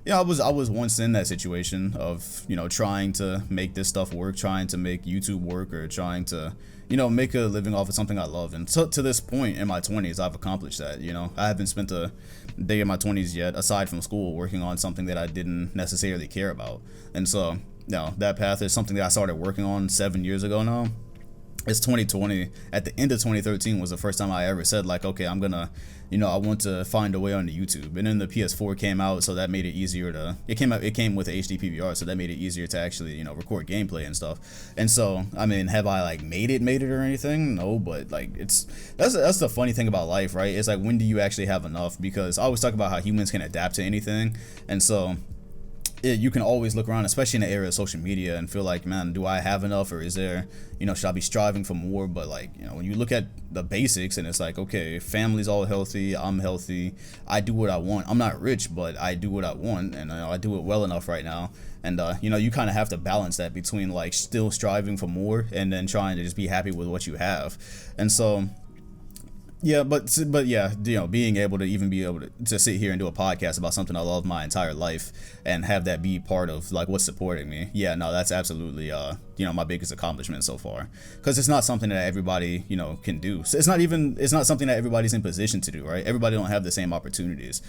Speaker 1: I was once in that situation of, trying to make this stuff work, trying to make YouTube work, or trying to, make a living off of something I love. And to this point in my 20s, I've accomplished that. I haven't spent a day in my 20s yet, aside from school, working on something that I didn't necessarily care about. And so, that path is something that I started working on 7 years ago now. It's 2020. At the end of 2013 was the first time I ever said, like, okay, I'm gonna, I want to find a way onto YouTube. And then the PS4 came out, so that made it easier to, it came with the HD PVR, so that made it easier to actually, record gameplay and stuff. And so, I mean, have I like made it or anything? No, but like, that's the funny thing about life, right? It's like, when do you actually have enough? Because I always talk about how humans can adapt to anything, and so you can always look around, especially in the era of social media, and feel like, man, do I have enough, or is there, should I be striving for more? But like, when you look at the basics, and it's like, okay, family's all healthy, I'm healthy, I do what I want. I'm not rich, but I do what I want, and I do it well enough right now. And you kind of have to balance that between like still striving for more and then trying to just be happy with what you have. And so, yeah, but yeah, being able to sit here and do a podcast about something I love my entire life and have that be part of like what's supporting me. Yeah, no, that's absolutely my biggest accomplishment so far, because it's not something that everybody can do. So it's not something that everybody's in position to do, right? Everybody don't have the same opportunities.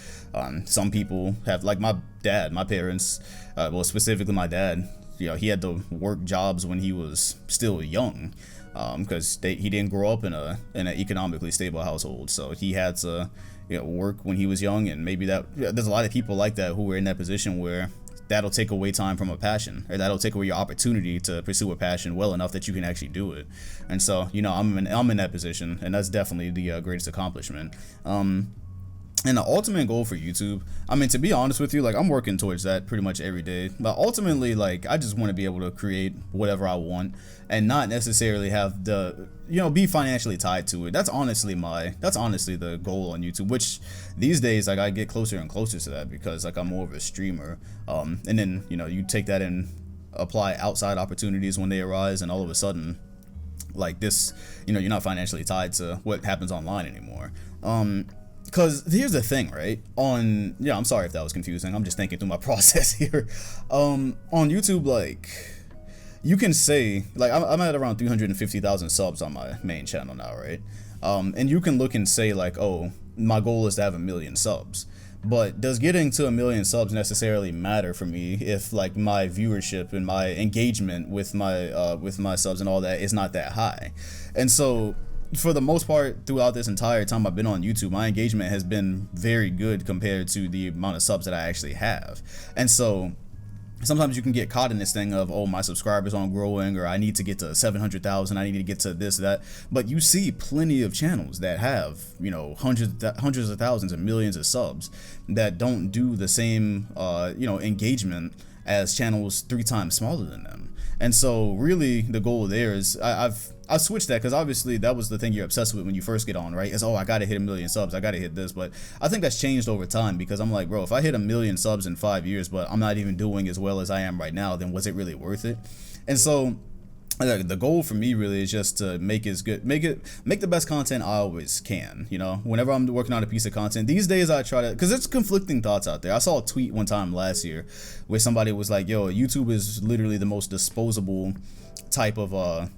Speaker 1: Some people have, like my parents, well, specifically my dad. He had to work jobs when he was still young. Because he didn't grow up in an economically stable household, so he had to work when he was young. And maybe there's a lot of people like that who are in that position where that'll take away time from a passion, or that'll take away your opportunity to pursue a passion well enough that you can actually do it. And so I'm in that position, and that's definitely the greatest accomplishment. And the ultimate goal for YouTube, I mean, to be honest with you, like, I'm working towards that pretty much every day. But ultimately, like, I just want to be able to create whatever I want and not necessarily have the, be financially tied to it. That's honestly the goal on YouTube, which these days, like, I get closer and closer to that, because like I'm more of a streamer. And then, you take that and apply outside opportunities when they arise, and all of a sudden, like this, you're not financially tied to what happens online anymore. Because here's the thing, right? I'm sorry if that was confusing. I'm just thinking through my process here. On YouTube, like, you can say, like, I'm at around 350,000 subs on my main channel now, right? And you can look and say, like, oh, my goal is to have 1 million subs. But does getting to 1 million subs necessarily matter for me if like my viewership and my engagement with my subs and all that is not that high? And so for the most part throughout this entire time I've been on YouTube, my engagement has been very good compared to the amount of subs that I actually have. And so sometimes you can get caught in this thing of, oh, my subscribers aren't growing, or I need to get to 700,000, I need to get to this, that. But you see plenty of channels that have, you know, hundreds of thousands and millions of subs that don't do the same, you know, engagement as channels 3 times smaller than them. And so really the goal there is I've switched that, because obviously that was the thing you're obsessed with when you first get on, right? Is, oh, I gotta hit 1 million subs, I gotta hit this. But I think that's changed over time, because I'm like, bro, if I hit 1 million subs in 5 years but I'm not even doing as well as I am right now, then was it really worth it? And so the goal for me really is just to make the best content I always can. You know, whenever I'm working on a piece of content these days, I try to, because there's conflicting thoughts out there. I saw a tweet one time last year where somebody was like, yo, YouTube is literally the most disposable type of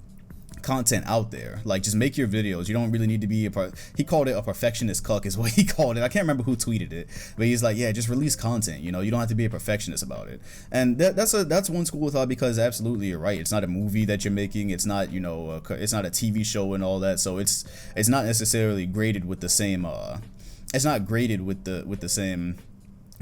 Speaker 1: content out there. Like, just make your videos. You don't really need to be he called it a perfectionist cuck is what he called it. I can't remember who tweeted it, but he's like, yeah, just release content. You know, you don't have to be a perfectionist about it. And that's one school of thought, because absolutely you're right. It's not a movie that you're making. It's not, you know, it's not a TV show and all that. So it's not necessarily graded with the same it's not graded with the same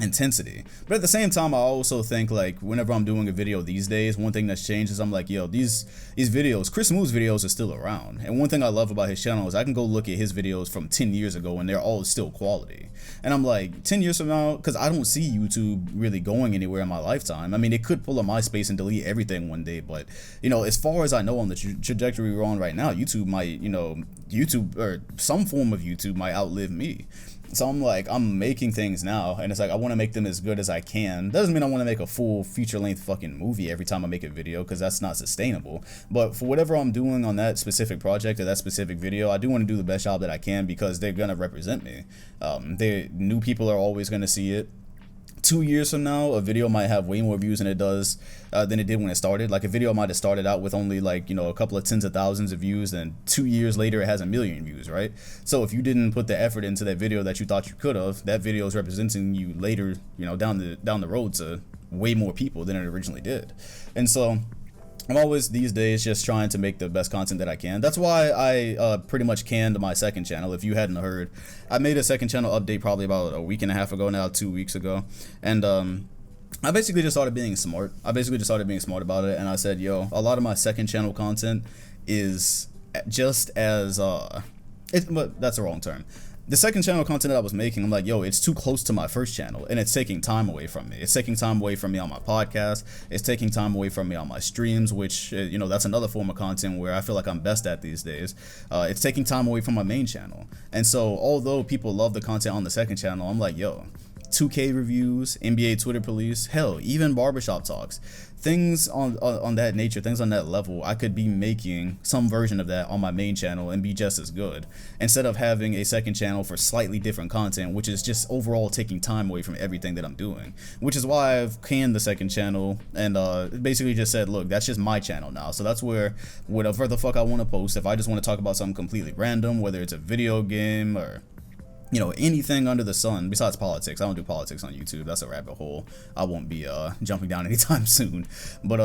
Speaker 1: intensity. But at the same time, I also think, like, whenever I'm doing a video these days, one thing that's changed is I'm like, yo, these videos, Chris Moo's videos are still around. And one thing I love about his channel is I can go look at his videos from 10 years ago and they're all still quality. And I'm like, 10 years from now, because I don't see YouTube really going anywhere in my lifetime. I mean, it could pull up MySpace and delete everything one day, but, you know, as far as I know, on the trajectory we're on right now, YouTube might, you know, YouTube or some form of YouTube might outlive me. So I'm like, I'm making things now, and it's like I want to make them as good as I can. Doesn't mean I want to make a full feature-length fucking movie every time I make a video, because that's not sustainable. But for whatever I'm doing on that specific project or that specific video, I do want to do the best job that I can, because they're gonna represent me. New people are always gonna see it. 2 years from now, a video might have way more views than it did when it started. Like, a video might have started out with only, like, you know, a couple of tens of thousands of views, and 2 years later it has 1 million views, right? So if you didn't put the effort into that video that you thought you could have, that video is representing you later, you know, down the road to way more people than it originally did. And so I'm always these days just trying to make the best content that I can. That's why I pretty much canned my second channel. If you hadn't heard, I made a second channel update probably about a week and a half ago now, 2 weeks ago. And I basically just started being smart. About it, and I said, yo, a lot of my second channel content is just as but that's the wrong term. The second channel content that I was making, I'm like, yo, it's too close to my first channel, and it's taking time away from me. It's taking time away from me on my podcast. It's taking time away from me on my streams, which, you know, that's another form of content where I feel like I'm best at these days. It's taking time away from my main channel. And so although people love the content on the second channel, I'm like, yo, 2K reviews, NBA Twitter police, hell, even barbershop talks, things on that nature, things on that level, I could be making some version of that on my main channel and be just as good, instead of having a second channel for slightly different content, which is just overall taking time away from everything that I'm doing. Which is why I've canned the second channel and basically just said, look, that's just my channel now. So that's where whatever the fuck I want to post, if I just want to talk about something completely random, whether it's a video game or, you know, anything under the sun besides politics. I don't do politics on YouTube. That's a rabbit hole I won't be jumping down anytime soon. But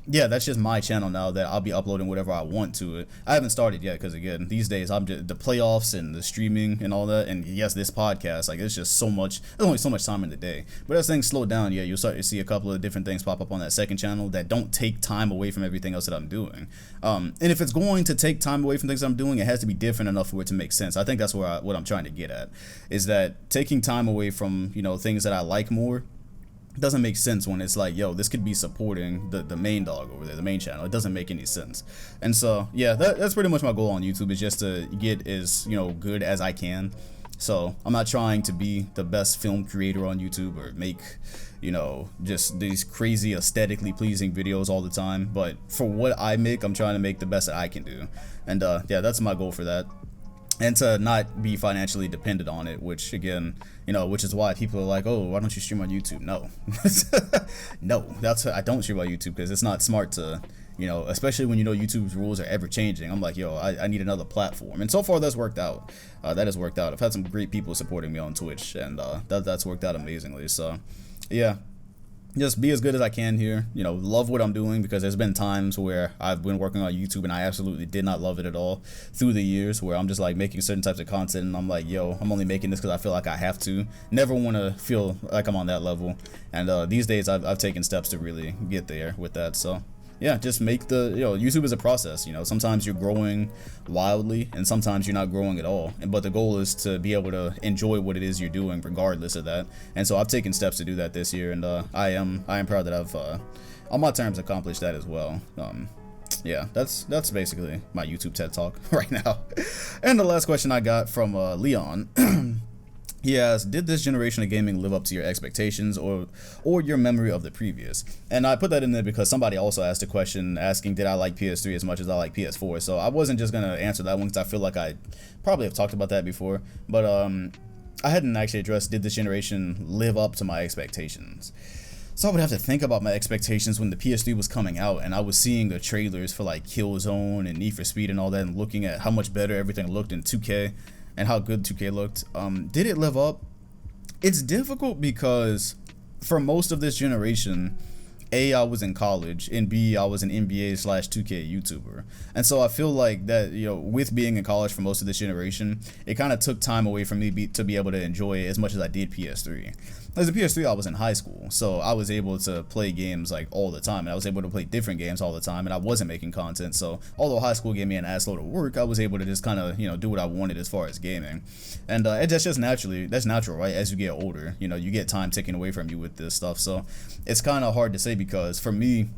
Speaker 1: yeah, that's just my channel now that I'll be uploading whatever I want to it. I haven't started yet, because again, these days I'm just the playoffs and the streaming and all that, and yes, this podcast, like, it's just so much, there's only so much time in the day. But as things slow down, yeah, you'll start to see a couple of different things pop up on that second channel that don't take time away from everything else that I'm doing. And if it's going to take time away from things I'm doing, it has to be different enough for it to make sense. I think that's what I'm trying to get at, is that taking time away from, you know, things that I like more doesn't make sense when it's like, yo, this could be supporting the main dog over there, the main channel. It doesn't make any sense. And so yeah, that's pretty much my goal on YouTube, is just to get as, you know, good as I can. So I'm not trying to be the best film creator on YouTube or make, you know, just these crazy aesthetically pleasing videos all the time, but for what I make, I'm trying to make the best that I can do. And yeah, that's my goal for that. And to not be financially dependent on it, which again, you know, which is why people are like, oh, why don't you stream on YouTube? No, no, I don't stream on YouTube because it's not smart to especially when YouTube's rules are ever changing. I'm like, yo, I need another platform, and so far that's worked out. That has worked out. I've had some great people supporting me on Twitch, and that's worked out amazingly. So yeah, just be as good as I can here. Love what I'm doing, because there's been times where I've been working on YouTube and I absolutely did not love it at all through the years, where I'm just like making certain types of content and I'm like, yo, I'm only making this because I feel like I have to. Never want to feel like I'm on that level. And these days I've taken steps to really get there with that. So yeah, just make YouTube is a process. Sometimes you're growing wildly and sometimes you're not growing at all. But the goal is to be able to enjoy what it is you're doing regardless of that. And so I've taken steps to do that this year, and I am proud that I've on my terms accomplished that as well. Yeah, that's basically my YouTube TED Talk right now. And the last question I got from Leon. He asked, did this generation of gaming live up to your expectations or your memory of the previous? And I put that in there because somebody also asked a question asking, did I like PS3 as much as I like PS4? So I wasn't just going to answer that one because I feel like I probably have talked about that before. But I hadn't actually addressed, did this generation live up to my expectations? So I would have to think about my expectations when the PS3 was coming out and I was seeing the trailers for like Killzone and Need for Speed and all that, and looking at how much better everything looked in 2K. And how good 2K looked. Did it live up? It's difficult because for most of this generation, A, I was in college, and B, I was an NBA/2K YouTuber. And so I feel like that, with being in college for most of this generation, it kind of took time away from me to be able to enjoy it as much as I did PS3. As a PS3, I was in high school, so I was able to play games like all the time, and I was able to play different games all the time, and I wasn't making content. So although high school gave me an assload of work, I was able to just kind of do what I wanted as far as gaming. And that's just that's natural, right? As you get older, you get time taken away from you with this stuff. So it's kind of hard to say, because for me,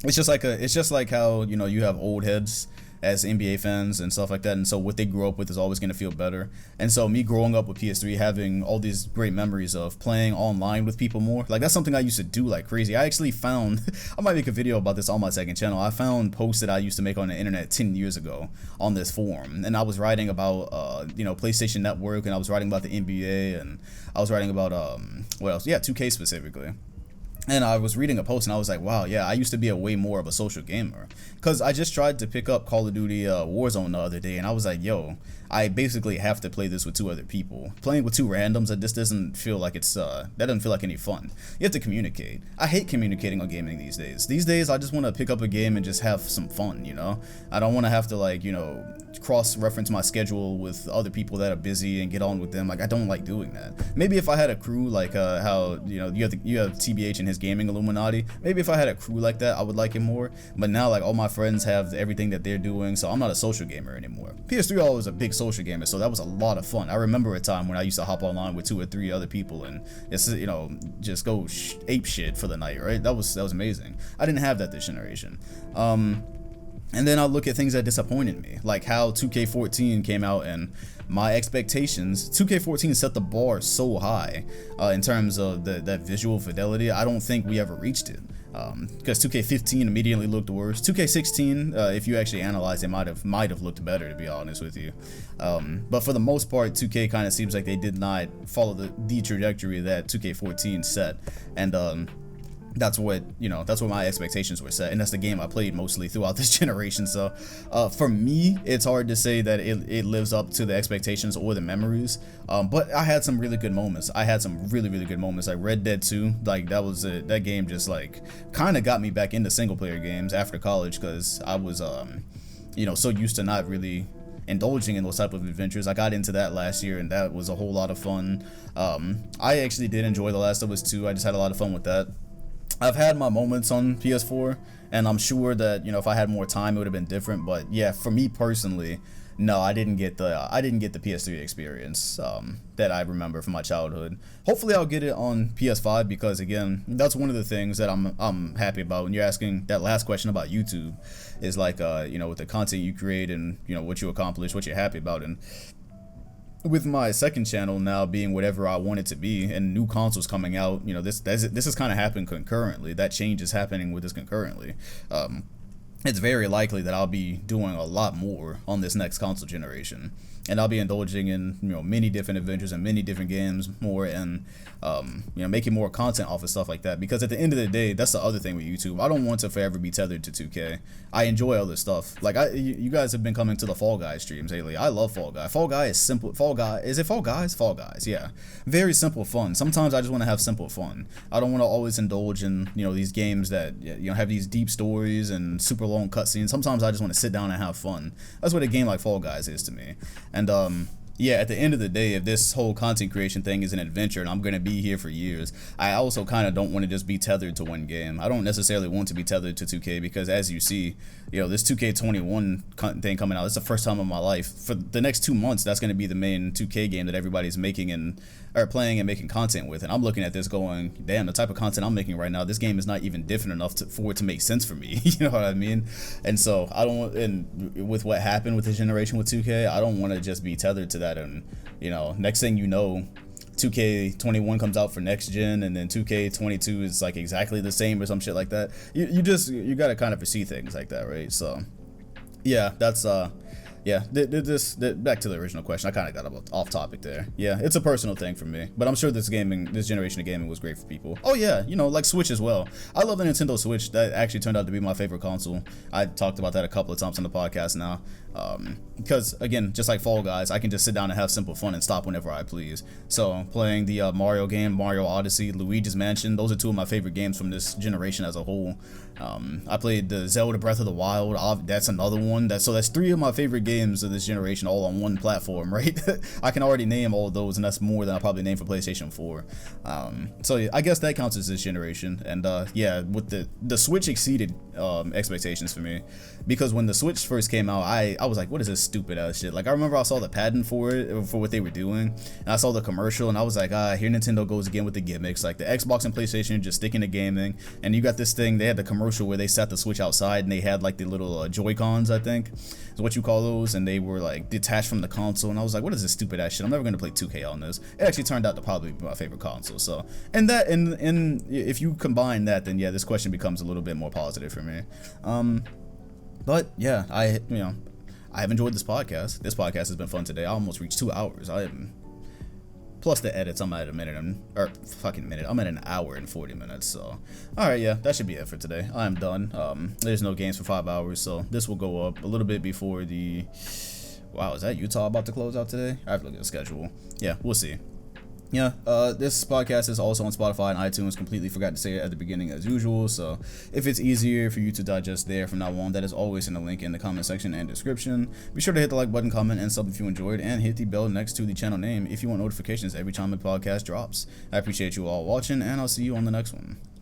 Speaker 1: it's just like how you have old heads as NBA fans and stuff like that, and so what they grew up with is always going to feel better. And so me growing up with PS3, having all these great memories of playing online with people more, like that's something I used to do like crazy. I actually found, I might make a video about this on my second channel, I found posts that I used to make on the internet 10 years ago on this forum, and I was writing about PlayStation Network, and I was writing about the NBA, and I was writing about what else? Yeah, 2K specifically. And I was reading a post and I was like, wow, yeah, I used to be a way more of a social gamer. Because I just tried to pick up Call of Duty Warzone the other day, and I was like, yo, I basically have to play this with 2 other people. Playing with 2 randoms, this doesn't feel like that doesn't feel like any fun. You have to communicate. I hate communicating on gaming these days. These days, I just want to pick up a game and just have some fun, I don't want to have to cross-reference my schedule with other people that are busy and get on with them. Like, I don't like doing that. Maybe if I had a crew like how, you have TBH and his gaming Illuminati, maybe if I had a crew like that, I would like it more. But now, like, all my friends have everything that they're doing, so I'm not a social gamer anymore. PS3 I was a big social gamer, so that was a lot of fun. I remember a time when I used to hop online with 2 or 3 other people and just go ape shit for the night, right? That was amazing. I didn't have that this generation. And then I look at things that disappointed me, like how 2K14 came out, and my expectations, 2K14 set the bar so high in terms of that visual fidelity. I don't think we ever reached it, because 2K15 immediately looked worse. 2K16, if you actually analyze it, might have looked better, to be honest with you. But for the most part, 2K kind of seems like they did not follow the trajectory that 2K14 set, and that's what my expectations were set, and that's the game I played mostly throughout this generation. So for me, it's hard to say that it lives up to the expectations or the memories, but I had some really good moments. I had some really good moments, like Red Dead 2. Like, that game just like kind of got me back into single player games after college, because I was so used to not really indulging in those type of adventures. I got into that last year, and that was a whole lot of fun. I actually did enjoy The Last of Us 2. I just had a lot of fun with that. I've had my moments on PS4, and I'm sure that if I had more time, it would have been different. But yeah, for me personally, no, I didn't get the PS3 experience that I remember from my childhood. Hopefully, I'll get it on PS5, because again, that's one of the things that I'm happy about. When you're asking that last question about YouTube, is like with the content you create and what you accomplish, what you're happy about. And with my second channel now being whatever I want it to be, and new consoles coming out, this has kind of happened concurrently. That change is happening with this concurrently. It's very likely that I'll be doing a lot more on this next console generation. and I'll be indulging in many different adventures and many different games more, and making more content off of stuff like that. Because at the end of the day, that's the other thing with YouTube. I don't want to forever be tethered to 2K. I enjoy other stuff. Like you guys have been coming to the Fall Guys streams lately. I love Fall Guy. Fall Guy is simple. Fall Guy, is it Fall Guys? Fall Guys, yeah. Very simple fun. Sometimes I just want to have simple fun. I don't want to always indulge in these games that have these deep stories and super long cutscenes. Sometimes I just want to sit down and have fun. That's what a game like Fall Guys is to me. And yeah, at the end of the day, if this whole content creation thing is an adventure and I'm going to be here for years, I also kind of don't want to just be tethered to one game. I don't necessarily want to be tethered to 2K because, as you see, this 2K21 thing coming out, it's the first time in my life. For the next 2 months, that's going to be the main 2K game that everybody's making or playing and making content with. And I'm looking at this going, damn, the type of content I'm making right now, this game is not even different enough for it to make sense for me. You know what I mean? And so I don't, and with what happened with this generation with 2K, I don't want to just be tethered to that. And next thing you know, 2K21 comes out for next gen, and then 2K22 is like exactly the same or some shit like that. You gotta kind of foresee things like that, right? So yeah, that's yeah, back to the original question. I kind of got off topic there. Yeah, it's a personal thing for me, but I'm sure this generation of gaming was great for people. Oh yeah, like Switch as well. I love the Nintendo Switch. That actually turned out to be my favorite console. I talked about that a couple of times on the podcast now. Because again, just like Fall Guys, I can just sit down and have simple fun and stop whenever I please. So playing the Mario game, Mario Odyssey, Luigi's Mansion, those are two of my favorite games from this generation as a whole. I played the Zelda Breath of the Wild. That's another one. So that's three of my favorite games of this generation, all on one platform, right? I can already name all of those, and that's more than I'll probably name for PlayStation 4. So yeah, I guess that counts as this generation. And yeah, with the Switch exceeded expectations for me, because when the Switch first came out, I was like, what is this stupid ass shit? Like, I remember I saw the patent for it, for what they were doing, and I saw the commercial, and I was like, here Nintendo goes again with the gimmicks. Like, the Xbox and PlayStation just sticking to gaming, and you got this thing, they had the commercial where they sat the Switch outside, and they had like the little Joy-Cons, I think is what you call those, and they were like detached from the console, and I was like, what is this stupid ass shit? I'm never gonna play 2K on this. It actually turned out to probably be my favorite console. So, and if you combine that, then yeah, this question becomes a little bit more positive for me. But yeah, I have enjoyed this podcast. This podcast has been fun today. I almost reached 2 hours. Plus the edits, I'm at I'm at an hour and 40 minutes. So, all right, yeah, that should be it for today. I'm done. There's no games for 5 hours, so this will go up a little bit before the. Wow, is that Utah about to close out today? I have to look at the schedule. Yeah, we'll see. Yeah, this podcast is also on Spotify and iTunes. Completely forgot to say it at the beginning as usual. So if it's easier for you to digest there from now on, that is always in the link in the comment section and description. Be sure to hit the like button, comment, and sub if you enjoyed, and hit the bell next to the channel name if you want notifications every time a podcast drops. I appreciate you all watching, and I'll see you on the next one.